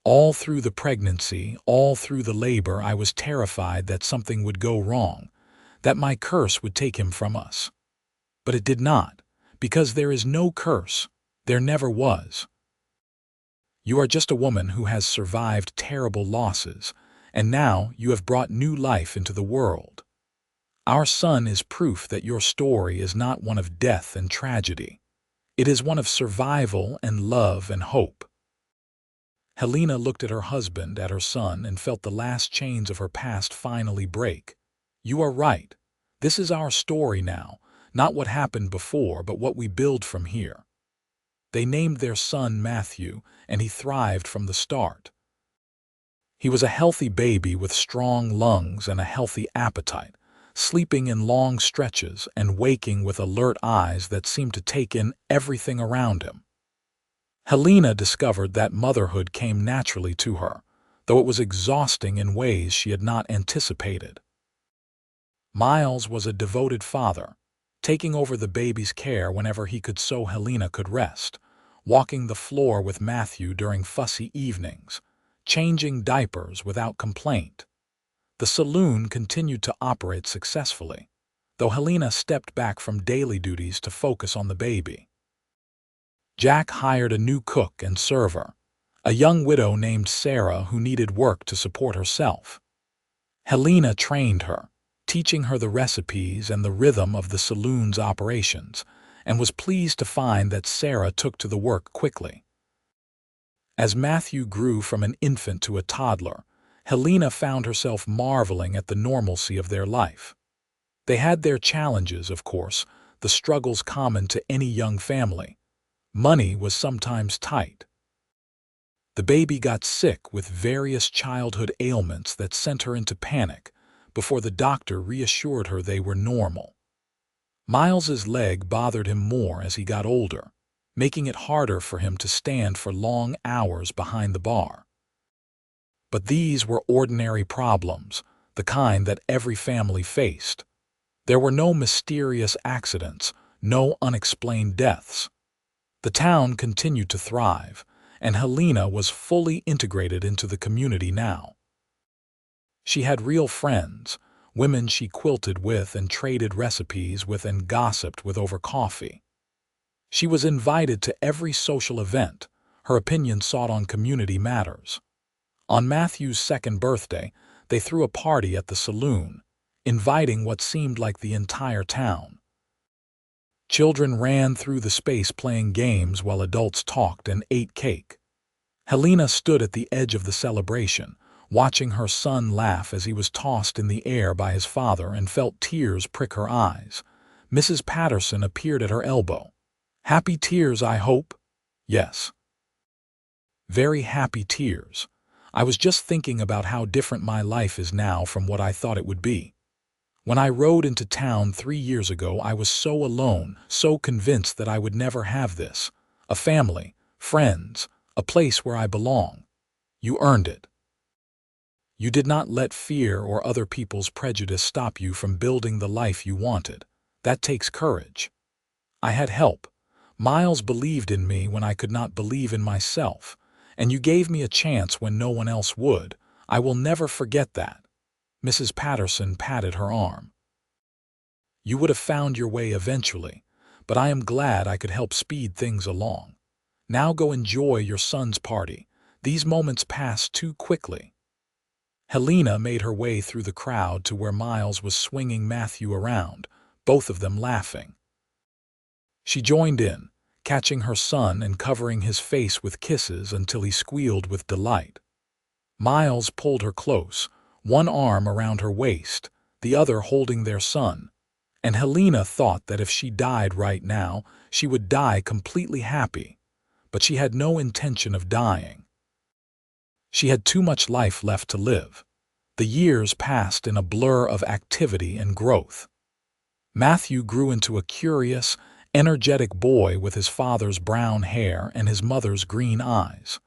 "All through the pregnancy, all through the labor, I was terrified that something would go wrong, that my curse would take him from us. But it did not, because there is no curse. There never was. You are just a woman who has survived terrible losses, and now you have brought new life into the world. Our son is proof that your story is not one of death and tragedy. It is one of survival and love and hope." Helena looked at her husband, at her son, and felt the last chains of her past finally break. "You are right. This is our story now, not what happened before, but what we build from here." They named their son Matthew, and he thrived from the start. He was a healthy baby with strong lungs and a healthy appetite, sleeping in long stretches and waking with alert eyes that seemed to take in everything around him. Helena discovered that motherhood came naturally to her, though it was exhausting in ways she had not anticipated. Miles was a devoted father, taking over the baby's care whenever he could so Helena could rest, walking the floor with Matthew during fussy evenings, changing diapers without complaint. The saloon continued to operate successfully, though Helena stepped back from daily duties to focus on the baby. Jack hired a new cook and server, a young widow named Sarah who needed work to support herself. Helena trained her, teaching her the recipes and the rhythm of the saloon's operations, and was pleased to find that Sarah took to the work quickly. As Matthew grew from an infant to a toddler, Helena found herself marveling at the normalcy of their life. They had their challenges, of course, the struggles common to any young family. Money was sometimes tight. The baby got sick with various childhood ailments that sent her into panic before the doctor reassured her they were normal. Miles's leg bothered him more as he got older. making it harder for him to stand for long hours behind the bar. But these were ordinary problems, the kind that every family faced. There were no mysterious accidents, no unexplained deaths. The town continued to thrive, and Helena was fully integrated into the community now. She had real friends, women she quilted with and traded recipes with and gossiped with over coffee. She was invited to every social event, her opinion sought on community matters. On Matthew's second birthday, they threw a party at the saloon, inviting what seemed like the entire town. Children ran through the space playing games while adults talked and ate cake. Helena stood at the edge of the celebration, watching her son laugh as he was tossed in the air by his father, and felt tears prick her eyes. Mrs. Patterson appeared at her elbow. "Happy tears, I hope?" "Yes." "Very happy tears. I was just thinking about how different my life is now from what I thought it would be. When I rode into town 3 years ago, I was so alone, so convinced that I would never have this. A family, friends, a place where I belong. You earned it. You did not let fear or other people's prejudice stop you from building the life you wanted. That takes courage. I had help. Miles believed in me when I could not believe in myself, and you gave me a chance when no one else would. I will never forget that." Mrs. Patterson patted her arm. "You would have found your way eventually, but I am glad I could help speed things along. Now go enjoy your son's party. These moments pass too quickly." Helena made her way through the crowd to where Miles was swinging Matthew around, both of them laughing. She joined in, catching her son and covering his face with kisses until he squealed with delight. Miles pulled her close, one arm around her waist, the other holding their son, and Helena thought that if she died right now, she would die completely happy, but she had no intention of dying. She had too much life left to live. The years passed in a blur of activity and growth. Matthew grew into a curious, energetic boy with his father's brown hair and his mother's green eyes.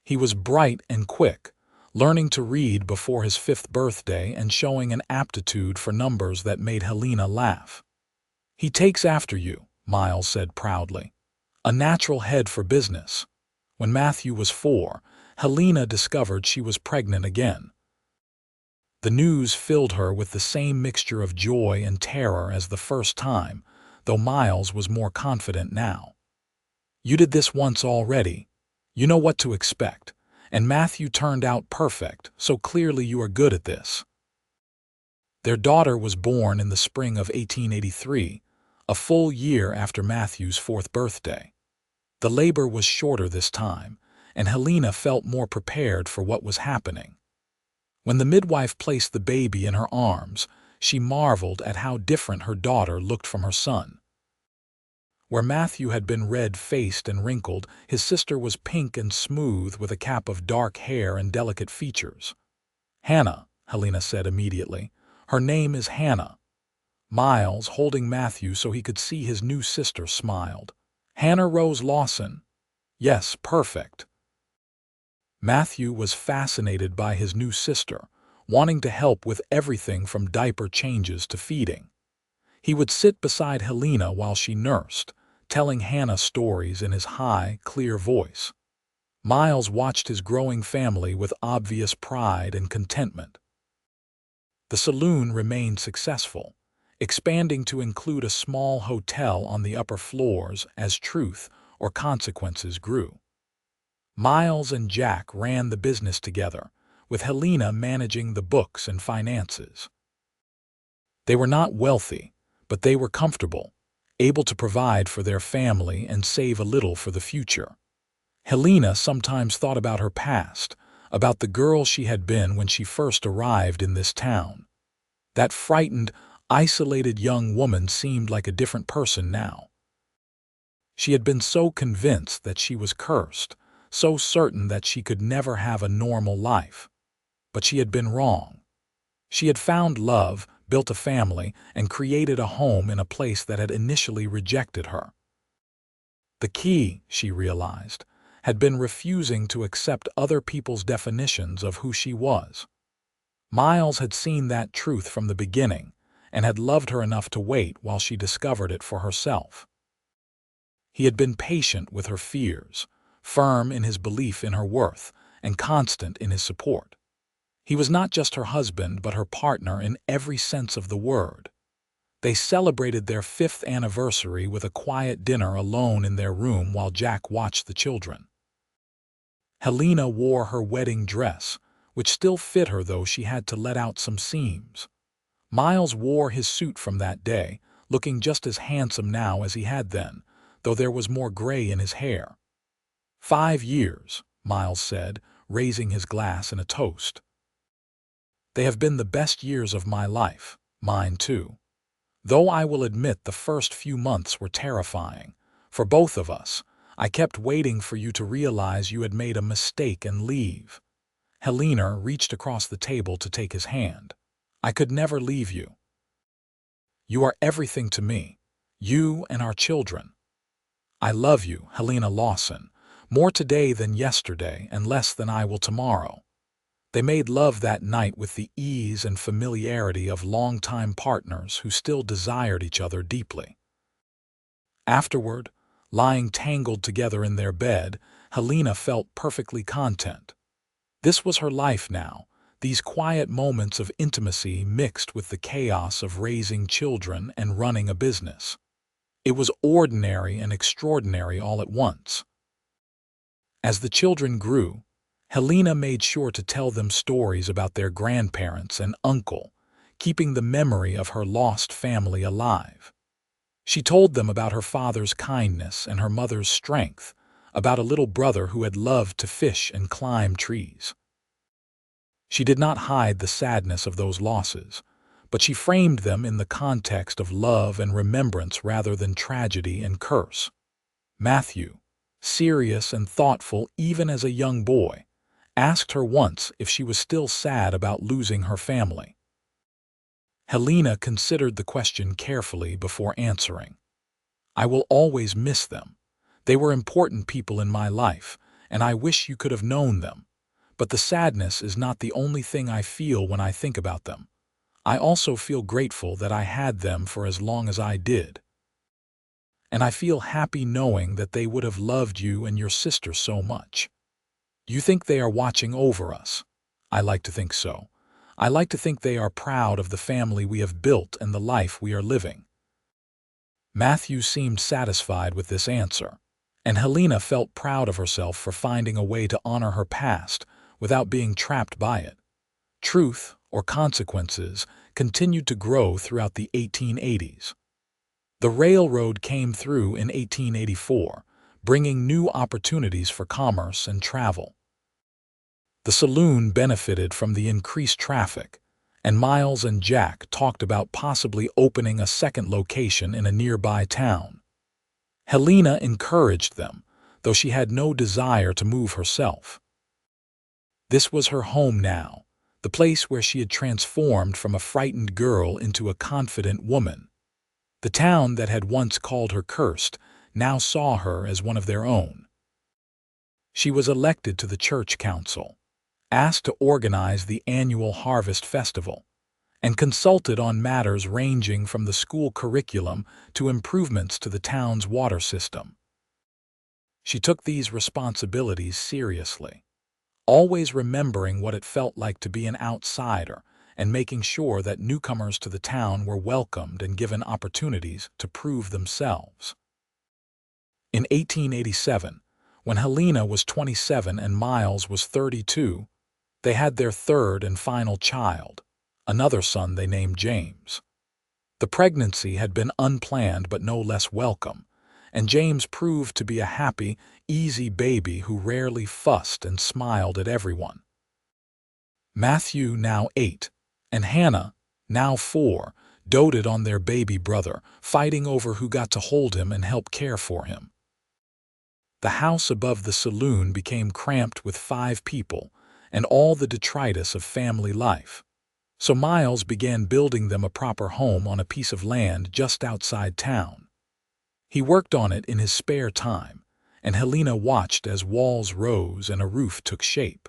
He was bright and quick, learning to read before his 5th birthday and showing an aptitude for numbers that made Helena laugh. "He takes after you," Miles said proudly. "A natural head for business." When Matthew was 4, Helena discovered she was pregnant again. The news filled her with the same mixture of joy and terror as the first time, though Miles was more confident now. "You did this once already. You know what to expect. And Matthew turned out perfect, so clearly you are good at this." Their daughter was born in the spring of 1883, a full year after Matthew's 4th birthday. The labor was shorter this time, and Helena felt more prepared for what was happening. When the midwife placed the baby in her arms, she marveled at how different her daughter looked from her son. Where Matthew had been red-faced and wrinkled, his sister was pink and smooth with a cap of dark hair and delicate features. "Hannah," Helena said immediately. "Her name is Hannah." Miles, holding Matthew so he could see his new sister, smiled. "Hannah Rose Lawson." "Yes, perfect." Matthew was fascinated by his new sister, wanting to help with everything from diaper changes to feeding. He would sit beside Helena while she nursed, telling Hannah stories in his high, clear voice. Miles watched his growing family with obvious pride and contentment. The saloon remained successful, expanding to include a small hotel on the upper floors as truth or consequences grew. Miles and Jack ran the business together, with Helena managing the books and finances. They were not wealthy, but they were comfortable, able to provide for their family and save a little for the future. Helena sometimes thought about her past, about the girl she had been when she first arrived in this town. That frightened, isolated young woman seemed like a different person now. She had been so convinced that she was cursed, so certain that she could never have a normal life. But she had been wrong. She had found love, built a family, and created a home in a place that had initially rejected her. The key, she realized, had been refusing to accept other people's definitions of who she was. Miles had seen that truth from the beginning and had loved her enough to wait while she discovered it for herself. He had been patient with her fears, firm in his belief in her worth, and constant in his support. He was not just her husband but her partner in every sense of the word. They celebrated their 5th anniversary with a quiet dinner alone in their room while Jack watched the children. Helena wore her wedding dress, which still fit her though she had to let out some seams. Miles wore his suit from that day, looking just as handsome now as he had then, though there was more gray in his hair. 5 years, Miles said, raising his glass in a toast. They have been the best years of my life, mine too. Though I will admit the first few months were terrifying. For both of us, I kept waiting for you to realize you had made a mistake and leave. Helena reached across the table to take his hand. I could never leave you. You are everything to me, you and our children. I love you, Helena Lawson, more today than yesterday and less than I will tomorrow. They made love that night with the ease and familiarity of longtime partners who still desired each other deeply. Afterward, lying tangled together in their bed, Helena felt perfectly content. This was her life now, these quiet moments of intimacy mixed with the chaos of raising children and running a business. It was ordinary and extraordinary all at once. As the children grew, Helena made sure to tell them stories about their grandparents and uncle, keeping the memory of her lost family alive. She told them about her father's kindness and her mother's strength, about a little brother who had loved to fish and climb trees. She did not hide the sadness of those losses, but she framed them in the context of love and remembrance rather than tragedy and curse. Matthew, serious and thoughtful even as a young boy, asked her once if she was still sad about losing her family. Helena considered the question carefully before answering. I will always miss them. They were important people in my life, and I wish you could have known them. But the sadness is not the only thing I feel when I think about them. I also feel grateful that I had them for as long as I did. And I feel happy knowing that they would have loved you and your sister so much. You think they are watching over us? I like to think so. I like to think they are proud of the family we have built and the life we are living. Matthew seemed satisfied with this answer, and Helena felt proud of herself for finding a way to honor her past without being trapped by it. Truth, or consequences, continued to grow throughout the 1880s. The railroad came through in 1884, bringing new opportunities for commerce and travel. The saloon benefited from the increased traffic, and Miles and Jack talked about possibly opening a second location in a nearby town. Helena encouraged them, though she had no desire to move herself. This was her home now, the place where she had transformed from a frightened girl into a confident woman. The town that had once called her cursed now saw her as one of their own. She was elected to the church council, asked to organize the annual harvest festival, and consulted on matters ranging from the school curriculum to improvements to the town's water system. She took these responsibilities seriously, always remembering what it felt like to be an outsider and making sure that newcomers to the town were welcomed and given opportunities to prove themselves. In 1887, when Helena was 27 and Miles was 32, they had their third and final child, another son they named James. The pregnancy had been unplanned but no less welcome, and James proved to be a happy, easy baby who rarely fussed and smiled at everyone. Matthew, now 8, and Hannah, now 4, doted on their baby brother, fighting over who got to hold him and help care for him. The house above the saloon became cramped with 5 people and all the detritus of family life, so Miles began building them a proper home on a piece of land just outside town. He worked on it in his spare time, and Helena watched as walls rose and a roof took shape.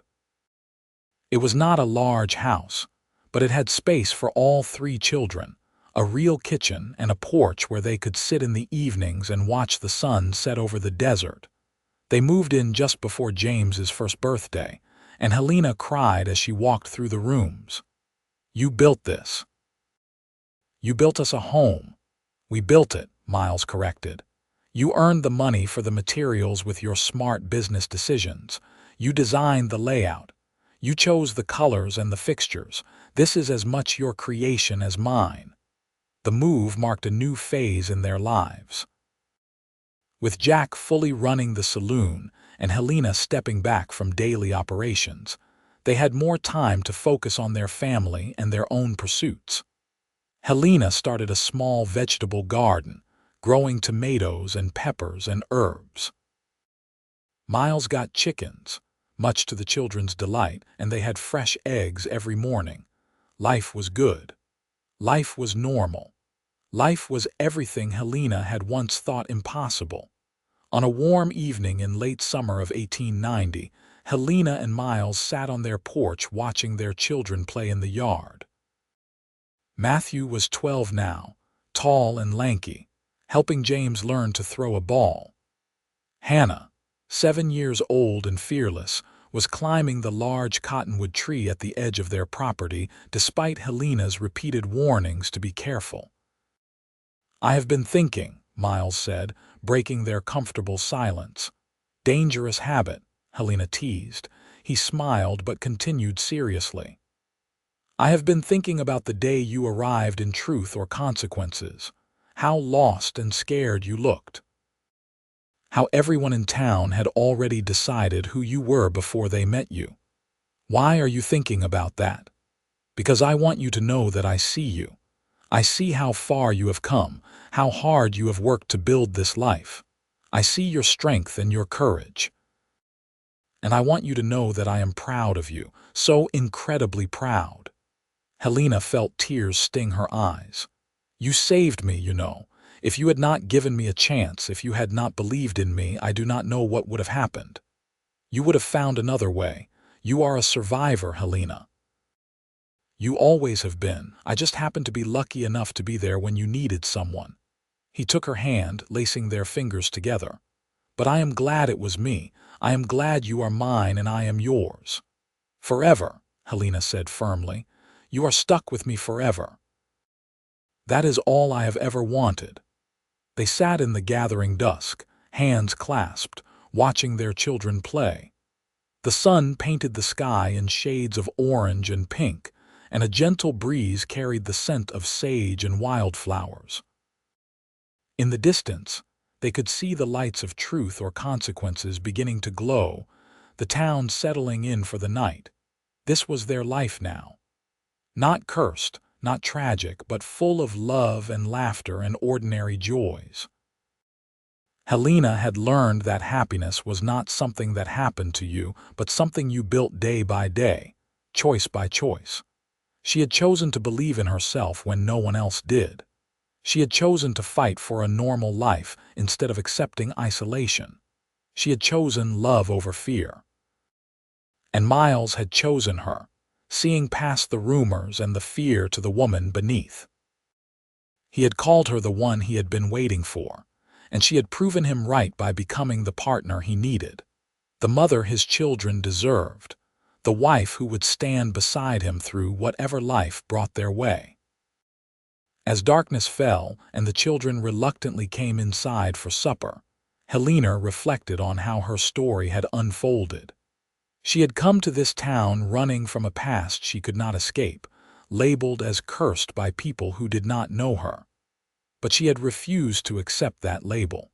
It was not a large house, but it had space for all three children, a real kitchen and a porch where they could sit in the evenings and watch the sun set over the desert. They moved in just before James's first birthday, and Helena cried as she walked through the rooms. "You built this. You built us a home." "We built it," Miles corrected. "You earned the money for the materials with your smart business decisions. You designed the layout. You chose the colors and the fixtures. This is as much your creation as mine." The move marked a new phase in their lives. With Jack fully running the saloon and Helena stepping back from daily operations, they had more time to focus on their family and their own pursuits. Helena started a small vegetable garden, growing tomatoes and peppers and herbs. Miles got chickens, much to the children's delight, and they had fresh eggs every morning. Life was good. Life was normal. Life was everything Helena had once thought impossible. On a warm evening in late summer of 1890, Helena and Miles sat on their porch watching their children play in the yard. Matthew was 12 now, tall and lanky, helping James learn to throw a ball. Hannah, 7 years old and fearless, was climbing the large cottonwood tree at the edge of their property despite Helena's repeated warnings to be careful. "I have been thinking," Miles said, breaking their comfortable silence. "Dangerous habit," Helena teased. He smiled but continued seriously. "I have been thinking about the day you arrived in Truth or Consequences. How lost and scared you looked. How everyone in town had already decided who you were before they met you. Why are you thinking about that? Because I want you to know that I see you. I see how far you have come, how hard you have worked to build this life. I see your strength and your courage. And I want you to know that I am proud of you, so incredibly proud." Helena felt tears sting her eyes. "You saved me, you know. If you had not given me a chance, if you had not believed in me, I do not know what would have happened. You would have found another way. You are a survivor, Helena. You always have been. I just happened to be lucky enough to be there when you needed someone." He took her hand, lacing their fingers together. "But I am glad it was me. I am glad you are mine and I am yours. Forever," Helena said firmly. "You are stuck with me forever. That is all I have ever wanted." They sat in the gathering dusk, hands clasped, watching their children play. The sun painted the sky in shades of orange and pink, and a gentle breeze carried the scent of sage and wildflowers. In the distance, they could see the lights of Truth or Consequences beginning to glow, the town settling in for the night. This was their life now. Not cursed, not tragic, but full of love and laughter and ordinary joys. Helena had learned that happiness was not something that happened to you, but something you built day by day, choice by choice. She had chosen to believe in herself when no one else did. She had chosen to fight for a normal life instead of accepting isolation. She had chosen love over fear. And Miles had chosen her, seeing past the rumors and the fear to the woman beneath. He had called her the one he had been waiting for, and she had proven him right by becoming the partner he needed, the mother his children deserved, the wife who would stand beside him through whatever life brought their way. As darkness fell and the children reluctantly came inside for supper, Helena reflected on how her story had unfolded. She had come to this town running from a past she could not escape, labeled as cursed by people who did not know her. But she had refused to accept that label.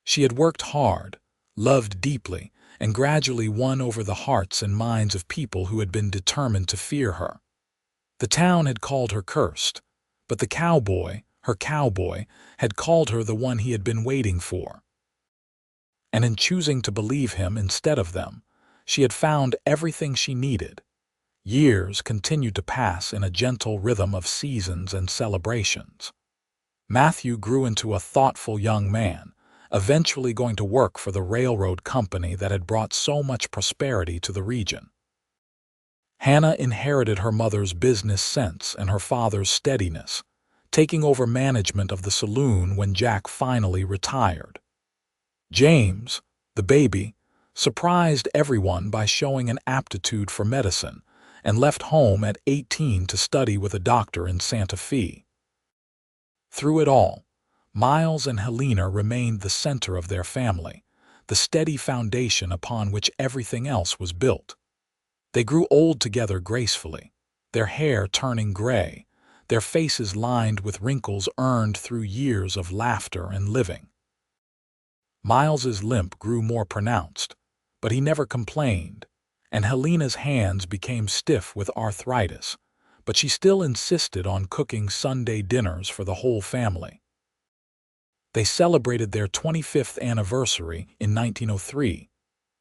She had worked hard, loved deeply, and gradually won over the hearts and minds of people who had been determined to fear her. The town had called her cursed, but the cowboy, her cowboy, had called her the one he had been waiting for. And in choosing to believe him instead of them, she had found everything she needed. Years continued to pass in a gentle rhythm of seasons and celebrations. Matthew grew into a thoughtful young man, eventually going to work for the railroad company that had brought so much prosperity to the region. Hannah inherited her mother's business sense and her father's steadiness, taking over management of the saloon when Jack finally retired. James, the baby, surprised everyone by showing an aptitude for medicine and left home at 18 to study with a doctor in Santa Fe. Through it all, Miles and Helena remained the center of their family, the steady foundation upon which everything else was built. They grew old together gracefully, their hair turning gray, their faces lined with wrinkles earned through years of laughter and living. Miles's limp grew more pronounced, but he never complained, and Helena's hands became stiff with arthritis, but she still insisted on cooking Sunday dinners for the whole family. They celebrated their 25th anniversary in 1903,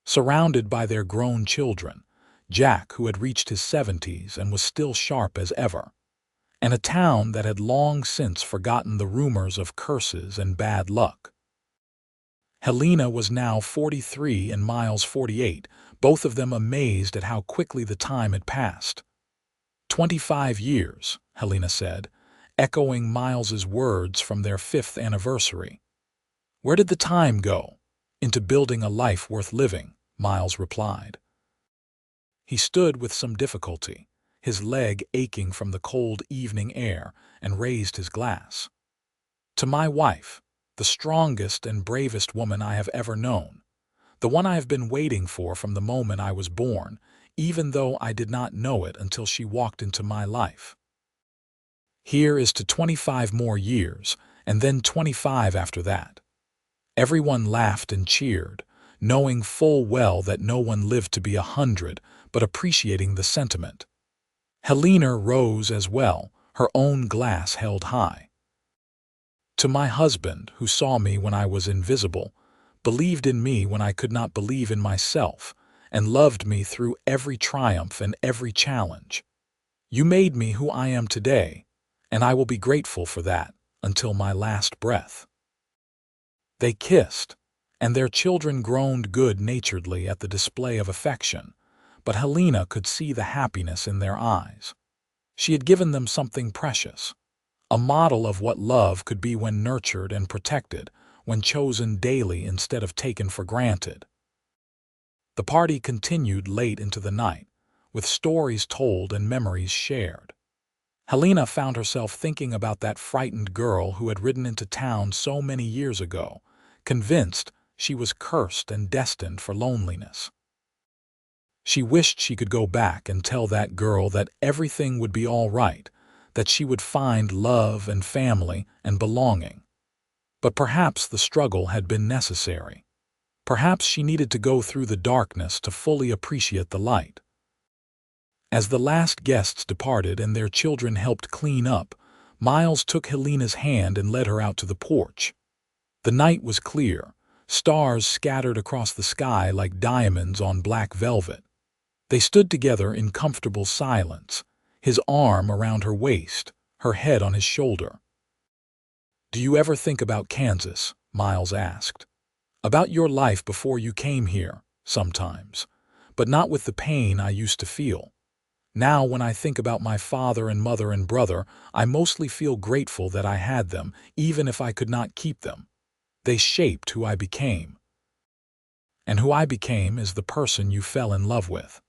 surrounded by their grown children, Jack, who had reached his 70s and was still sharp as ever, and a town that had long since forgotten the rumors of curses and bad luck. Helena was now 43 and Miles 48, both of them amazed at how quickly the time had passed. 25 years, Helena said, echoing Miles's words from their 5th anniversary. Where did the time go? Into building a life worth living, Miles replied. He stood with some difficulty, his leg aching from the cold evening air, and raised his glass. To my wife, the strongest and bravest woman I have ever known, the one I have been waiting for from the moment I was born, even though I did not know it until she walked into my life. Here is to 25 more years, and then 25 after that. Everyone laughed and cheered, knowing full well that no one lived to be 100, but appreciating the sentiment. Helena rose as well, her own glass held high. To my husband, who saw me when I was invisible, believed in me when I could not believe in myself, and loved me through every triumph and every challenge. You made me who I am today, and I will be grateful for that until my last breath. They kissed, and their children groaned good-naturedly at the display of affection, but Helena could see the happiness in their eyes. She had given them something precious, a model of what love could be when nurtured and protected, when chosen daily instead of taken for granted. The party continued late into the night, with stories told and memories shared. Helena found herself thinking about that frightened girl who had ridden into town so many years ago, convinced she was cursed and destined for loneliness. She wished she could go back and tell that girl that everything would be all right, that she would find love and family and belonging. But perhaps the struggle had been necessary. Perhaps she needed to go through the darkness to fully appreciate the light. As the last guests departed and their children helped clean up, Miles took Helena's hand and led her out to the porch. The night was clear, stars scattered across the sky like diamonds on black velvet. They stood together in comfortable silence, his arm around her waist, her head on his shoulder. "Do you ever think about Kansas?" Miles asked. "About your life before you came here, sometimes, but not with the pain I used to feel. Now when I think about my father and mother and brother, I mostly feel grateful that I had them, even if I could not keep them. They shaped who I became. And who I became is the person you fell in love with.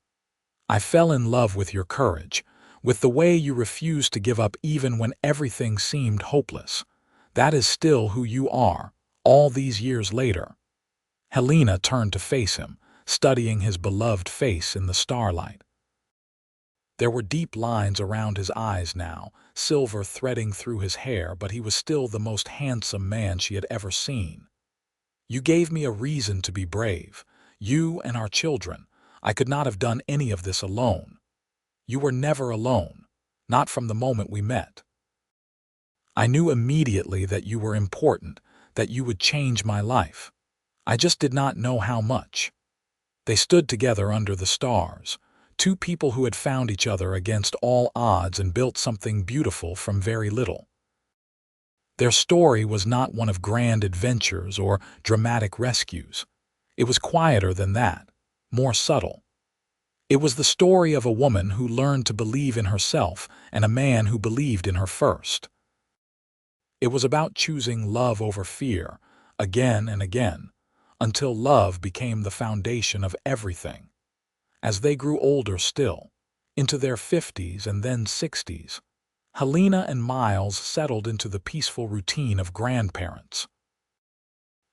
I fell in love with your courage, with the way you refused to give up even when everything seemed hopeless. That is still who you are, all these years later." Helena turned to face him, studying his beloved face in the starlight. There were deep lines around his eyes now, silver threading through his hair, but he was still the most handsome man she had ever seen. "You gave me a reason to be brave. You and our children. I could not have done any of this alone. You were never alone, not from the moment we met. I knew immediately that you were important, that you would change my life. I just did not know how much." They stood together under the stars, two people who had found each other against all odds and built something beautiful from very little. Their story was not one of grand adventures or dramatic rescues. It was quieter than that, more subtle. It was the story of a woman who learned to believe in herself and a man who believed in her first. It was about choosing love over fear, again and again, until love became the foundation of everything. As they grew older still, into their 50s and then 60s, Helena and Miles settled into the peaceful routine of grandparents.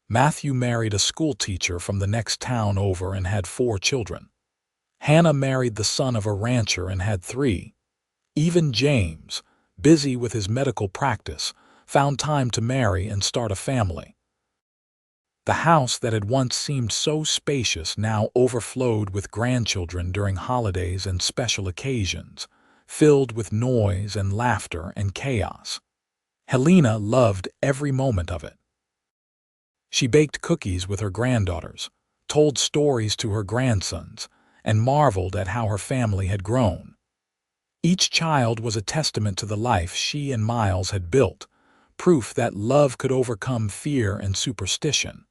Matthew married a schoolteacher from the next town over and had 4 children. Hannah married the son of a rancher and had 3. Even James, busy with his medical practice, found time to marry and start a family. The house that had once seemed so spacious now overflowed with grandchildren during holidays and special occasions, filled with noise and laughter and chaos. Helena loved every moment of it. She baked cookies with her granddaughters, told stories to her grandsons, and marveled at how her family had grown. Each child was a testament to the life she and Miles had built, proof that love could overcome fear and superstition.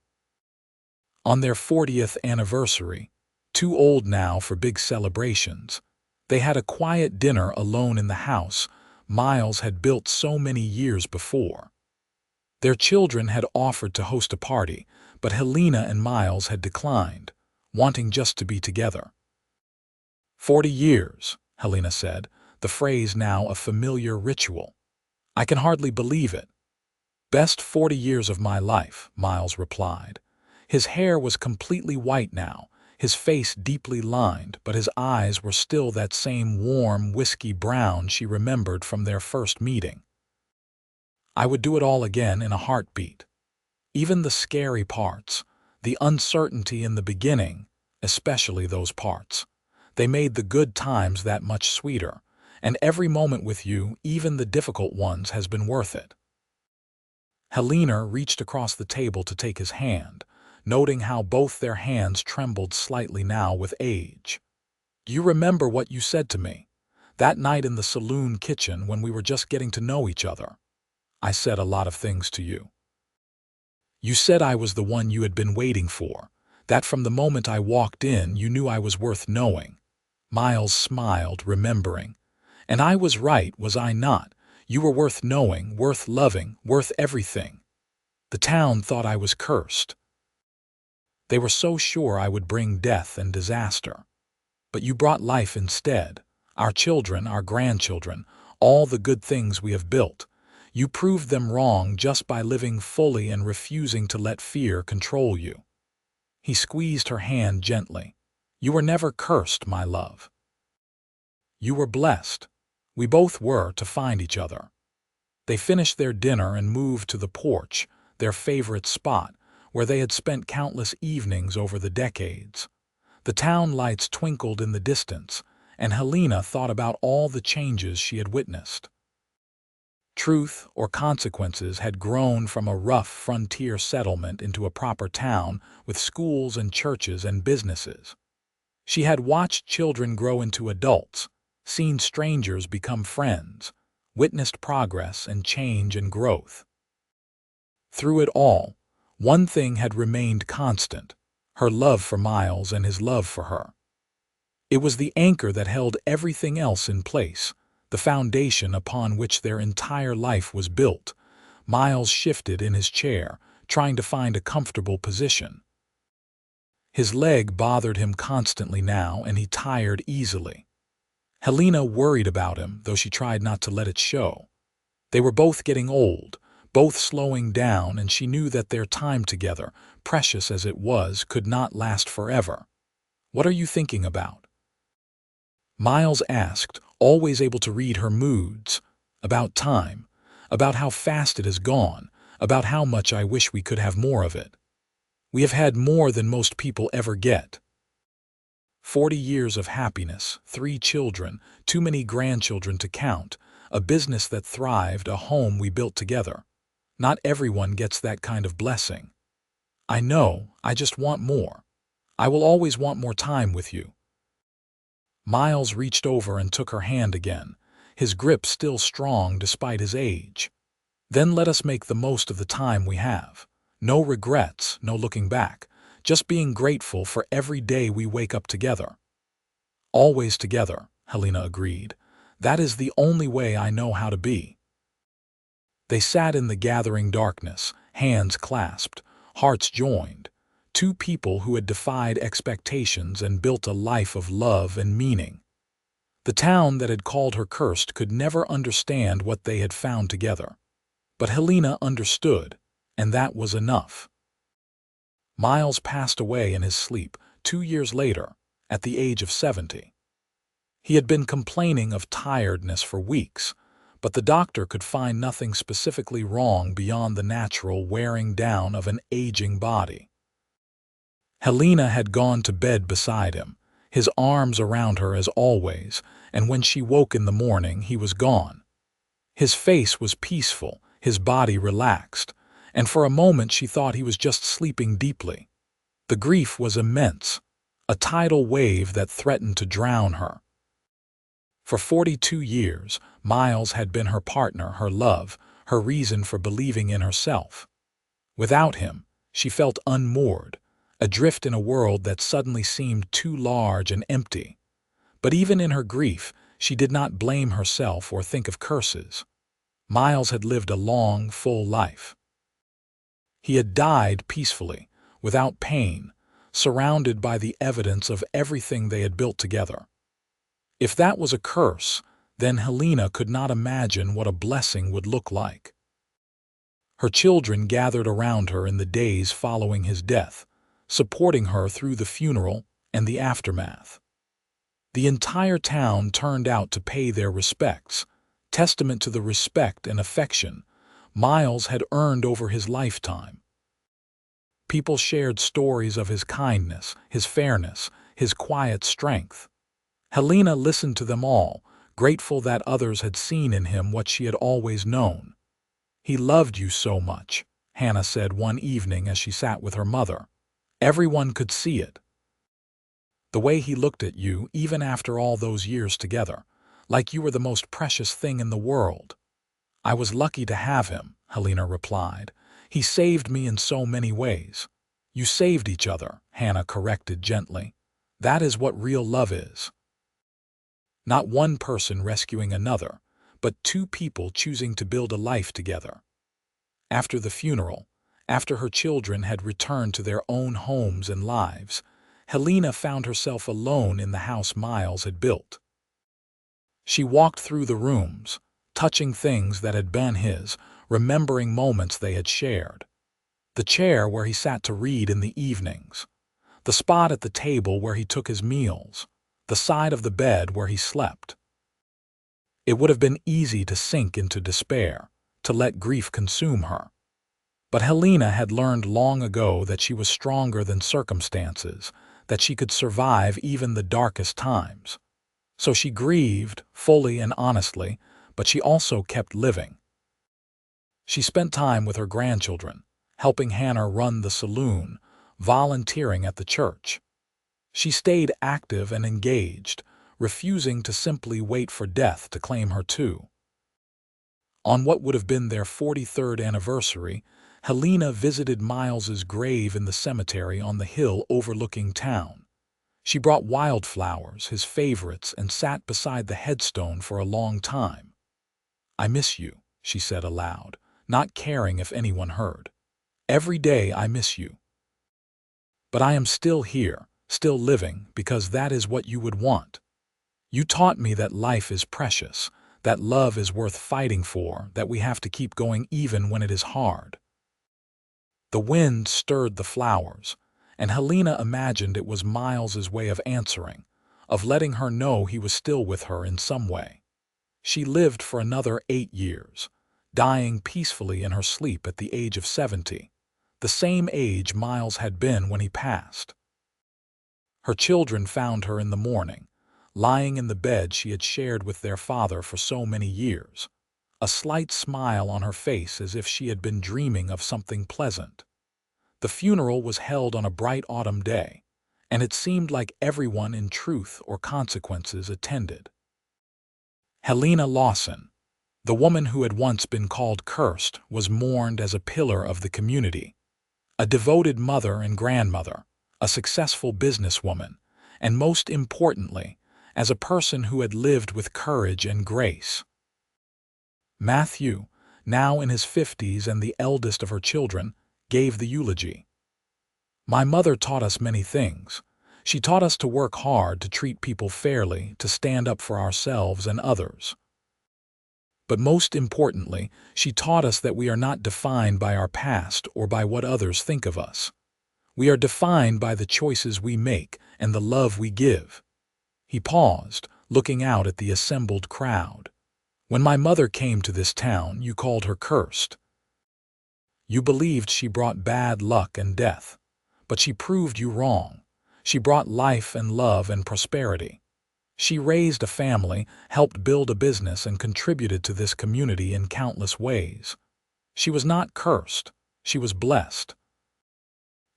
On their 40th anniversary, too old now for big celebrations, they had a quiet dinner alone in the house Miles had built so many years before. Their children had offered to host a party, but Helena and Miles had declined, wanting just to be together. 40 years, Helena said, the phrase now a familiar ritual. I can hardly believe it. Best 40 years of my life, Miles replied. His hair was completely white now, his face deeply lined, but his eyes were still that same warm, whiskey brown she remembered from their first meeting. I would do it all again in a heartbeat. Even the scary parts, the uncertainty in the beginning, especially those parts. They made the good times that much sweeter, and every moment with you, even the difficult ones, has been worth it. Helena reached across the table to take his hand, noting how both their hands trembled slightly now with age. You remember what you said to me, that night in the saloon kitchen when we were just getting to know each other. I said a lot of things to you. You said I was the one you had been waiting for, that from the moment I walked in you knew I was worth knowing. Miles smiled, remembering. And I was right, was I not? You were worth knowing, worth loving, worth everything. The town thought I was cursed. They were so sure I would bring death and disaster. But you brought life instead, our children, our grandchildren, all the good things we have built. You proved them wrong just by living fully and refusing to let fear control you. He squeezed her hand gently. You were never cursed, my love. You were blessed. We both were, to find each other. They finished their dinner and moved to the porch, their favorite spot, where they had spent countless evenings over the decades. The town lights twinkled in the distance, and Helena thought about all the changes she had witnessed. Truth, or consequences, had grown from a rough frontier settlement into a proper town with schools and churches and businesses. She had watched children grow into adults, seen strangers become friends, witnessed progress and change and growth. Through it all, one thing had remained constant, her love for Miles and his love for her. It was the anchor that held everything else in place, the foundation upon which their entire life was built. Miles shifted in his chair, trying to find a comfortable position. His leg bothered him constantly now, and he tired easily. Helena worried about him, though she tried not to let it show. They were both getting old, both slowing down, and she knew that their time together, precious as it was, could not last forever. What are you thinking about? Miles asked, always able to read her moods. About time, about how fast it has gone, about how much I wish we could have more of it. We have had more than most people ever get. 40 years of happiness, 3 children, too many grandchildren to count, a business that thrived, a home we built together. Not everyone gets that kind of blessing. I know, I just want more. I will always want more time with you. Miles reached over and took her hand again, his grip still strong despite his age. Then let us make the most of the time we have. No regrets, no looking back, just being grateful for every day we wake up together." "Always together," Helena agreed. "That is the only way I know how to be." They sat in the gathering darkness, hands clasped, hearts joined, two people who had defied expectations and built a life of love and meaning. The town that had called her cursed could never understand what they had found together. But Helena understood, and that was enough. Miles passed away in his sleep 2 years later, at the age of 70. He had been complaining of tiredness for weeks, but the doctor could find nothing specifically wrong beyond the natural wearing down of an aging body. Helena had gone to bed beside him, his arms around her as always, and when she woke in the morning, he was gone. His face was peaceful, his body relaxed, and for a moment she thought he was just sleeping deeply. The grief was immense, a tidal wave that threatened to drown her. For 42 years, Miles had been her partner, her love, her reason for believing in herself. Without him, she felt unmoored, adrift in a world that suddenly seemed too large and empty. But even in her grief, she did not blame herself or think of curses. Miles had lived a long, full life. He had died peacefully, without pain, surrounded by the evidence of everything they had built together. If that was a curse, then Helena could not imagine what a blessing would look like. Her children gathered around her in the days following his death, supporting her through the funeral and the aftermath. The entire town turned out to pay their respects, testament to the respect and affection Miles had earned over his lifetime. People shared stories of his kindness, his fairness, his quiet strength. Helena listened to them all, grateful that others had seen in him what she had always known. "He loved you so much," Hannah said one evening as she sat with her mother. "Everyone could see it. The way he looked at you, even after all those years together, like you were the most precious thing in the world." "I was lucky to have him," Helena replied. "He saved me in so many ways." "You saved each other," Hannah corrected gently. "That is what real love is. Not one person rescuing another, but two people choosing to build a life together." After the funeral, after her children had returned to their own homes and lives, Helena found herself alone in the house Miles had built. She walked through the rooms, touching things that had been his, remembering moments they had shared. The chair where he sat to read in the evenings, the spot at the table where he took his meals, the side of the bed where he slept. It would have been easy to sink into despair, to let grief consume her. But Helena had learned long ago that she was stronger than circumstances, that she could survive even the darkest times. So she grieved, fully and honestly, but she also kept living. She spent time with her grandchildren, helping Hannah run the saloon, volunteering at the church. She stayed active and engaged, refusing to simply wait for death to claim her too. On what would have been their 43rd anniversary, Helena visited Miles's grave in the cemetery on the hill overlooking town. She brought wildflowers, his favorites, and sat beside the headstone for a long time. "I miss you," she said aloud, not caring if anyone heard. "Every day I miss you. But I am still here, still living, because that is what you would want. You taught me that life is precious, that love is worth fighting for, that we have to keep going even when it is hard." The wind stirred the flowers, and Helena imagined it was Miles's way of answering, of letting her know he was still with her in some way. She lived for another 8 years, dying peacefully in her sleep at the age of 70, the same age Miles had been when he passed. Her children found her in the morning, lying in the bed she had shared with their father for so many years, a slight smile on her face as if she had been dreaming of something pleasant. The funeral was held on a bright autumn day, and it seemed like everyone in Truth or Consequences attended. Helena Lawson, The woman who had once been called cursed was mourned as a pillar of the community, a devoted mother and grandmother, a successful businesswoman, and most importantly, as a person who had lived with courage and grace. Matthew, now in his 50s and the eldest of her children, gave the eulogy. "My mother taught us many things. She taught us to work hard, to treat people fairly, to stand up for ourselves and others. But most importantly, she taught us that we are not defined by our past or by what others think of us. We are defined by the choices we make and the love we give." He paused, looking out at the assembled crowd. "When my mother came to this town, you called her cursed. You believed she brought bad luck and death. But she proved you wrong. She brought life and love and prosperity. She raised a family, helped build a business, and contributed to this community in countless ways. She was not cursed. She was blessed.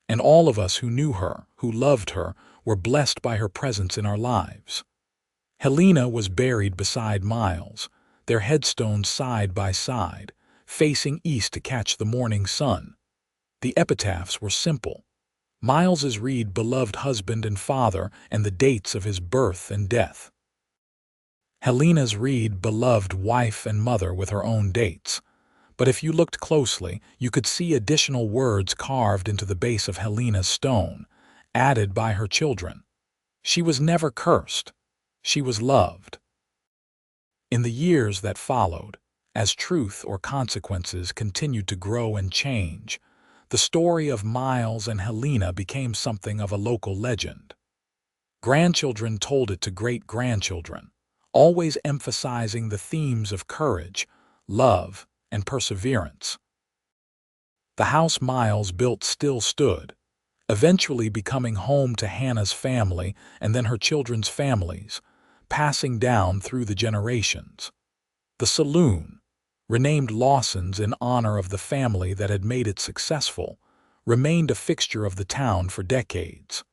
And all of us who knew her, who loved her, were blessed by her presence in our lives." Helena was buried beside Miles, their headstones side by side, facing east to catch the morning sun. The epitaphs were simple. Miles's read "beloved husband and father" and the dates of his birth and death. Helena's read "beloved wife and mother" with her own dates. But if you looked closely, you could see additional words carved into the base of Helena's stone, added by her children. She was never cursed. She was loved. In the years that followed, as truth or consequences continued to grow and change, the story of Miles and Helena became something of a local legend. Grandchildren told it to great-grandchildren, always emphasizing the themes of courage, love, and perseverance. The house Miles built still stood, eventually becoming home to Hannah's family and then her children's families, passing down through the generations. The saloon, renamed Lawson's in honor of the family that had made it successful, remained a fixture of the town for decades.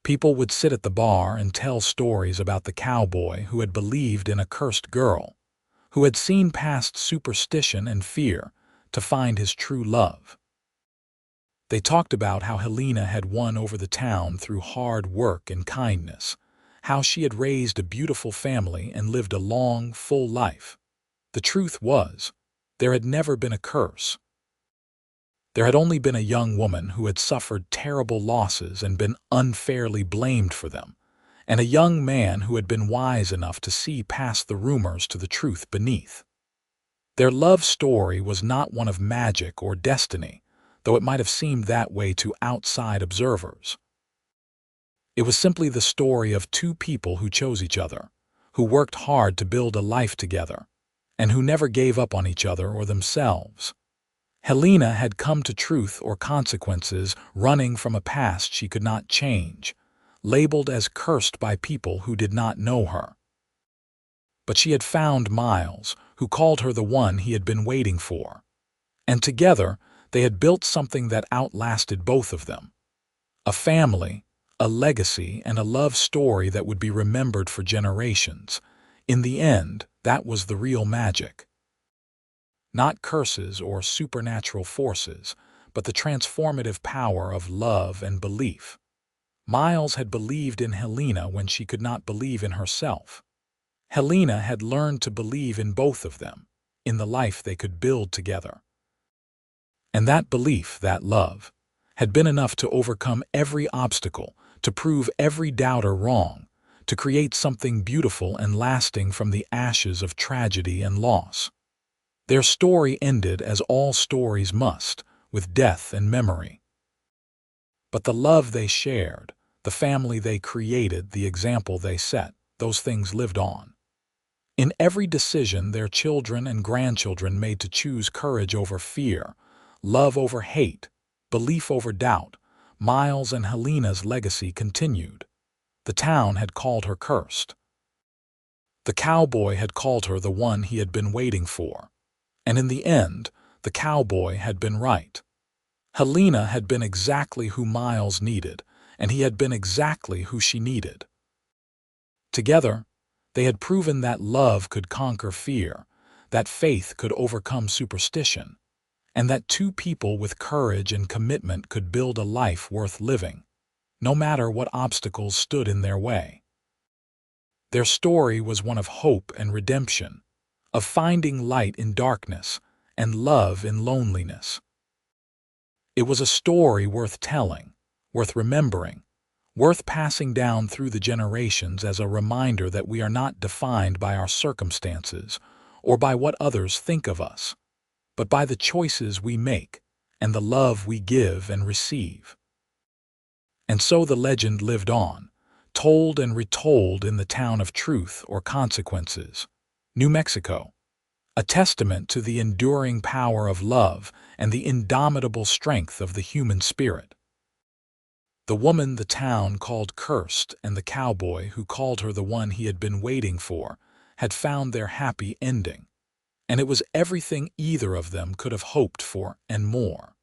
People would sit at the bar and tell stories about the cowboy who had believed in a cursed girl, who had seen past superstition and fear to find his true love. They talked about how Helena had won over the town through hard work and kindness, how she had raised a beautiful family and lived a long, full life. The truth was, there had never been a curse. There had only been a young woman who had suffered terrible losses and been unfairly blamed for them, and a young man who had been wise enough to see past the rumors to the truth beneath. Their love story was not one of magic or destiny, though it might have seemed that way to outside observers. It was simply the story of two people who chose each other, who worked hard to build a life together, and who never gave up on each other or themselves. Helena had come to truth or consequences running from a past she could not change, labeled as cursed by people who did not know her. But she had found Miles, who called her the one he had been waiting for. And together, they had built something that outlasted both of them. A family, a legacy, and a love story that would be remembered for generations. In the end, that was the real magic. Not curses or supernatural forces, but the transformative power of love and belief. Miles had believed in Helena when she could not believe in herself. Helena had learned to believe in both of them, in the life they could build together. And that belief, that love, had been enough to overcome every obstacle, to prove every doubter wrong, to create something beautiful and lasting from the ashes of tragedy and loss. Their story ended as all stories must, with death and memory. But the love they shared, the family they created, the example they set, those things lived on. In every decision their children and grandchildren made to choose courage over fear, love over hate, belief over doubt, Miles and Helena's legacy continued. The town had called her cursed. The cowboy had called her the one he had been waiting for. And in the end, the cowboy had been right. Helena had been exactly who Miles needed, and he had been exactly who she needed. Together, they had proven that love could conquer fear, that faith could overcome superstition, and that two people with courage and commitment could build a life worth living, no matter what obstacles stood in their way. Their story was one of hope and redemption, of finding light in darkness and love in loneliness. It was a story worth telling, worth remembering, worth passing down through the generations as a reminder that we are not defined by our circumstances or by what others think of us, but by the choices we make and the love we give and receive. And so the legend lived on, told and retold in the town of Truth or Consequences, New Mexico, a testament to the enduring power of love and the indomitable strength of the human spirit. The woman the town called cursed and the cowboy who called her the one he had been waiting for had found their happy ending, and it was everything either of them could have hoped for and more.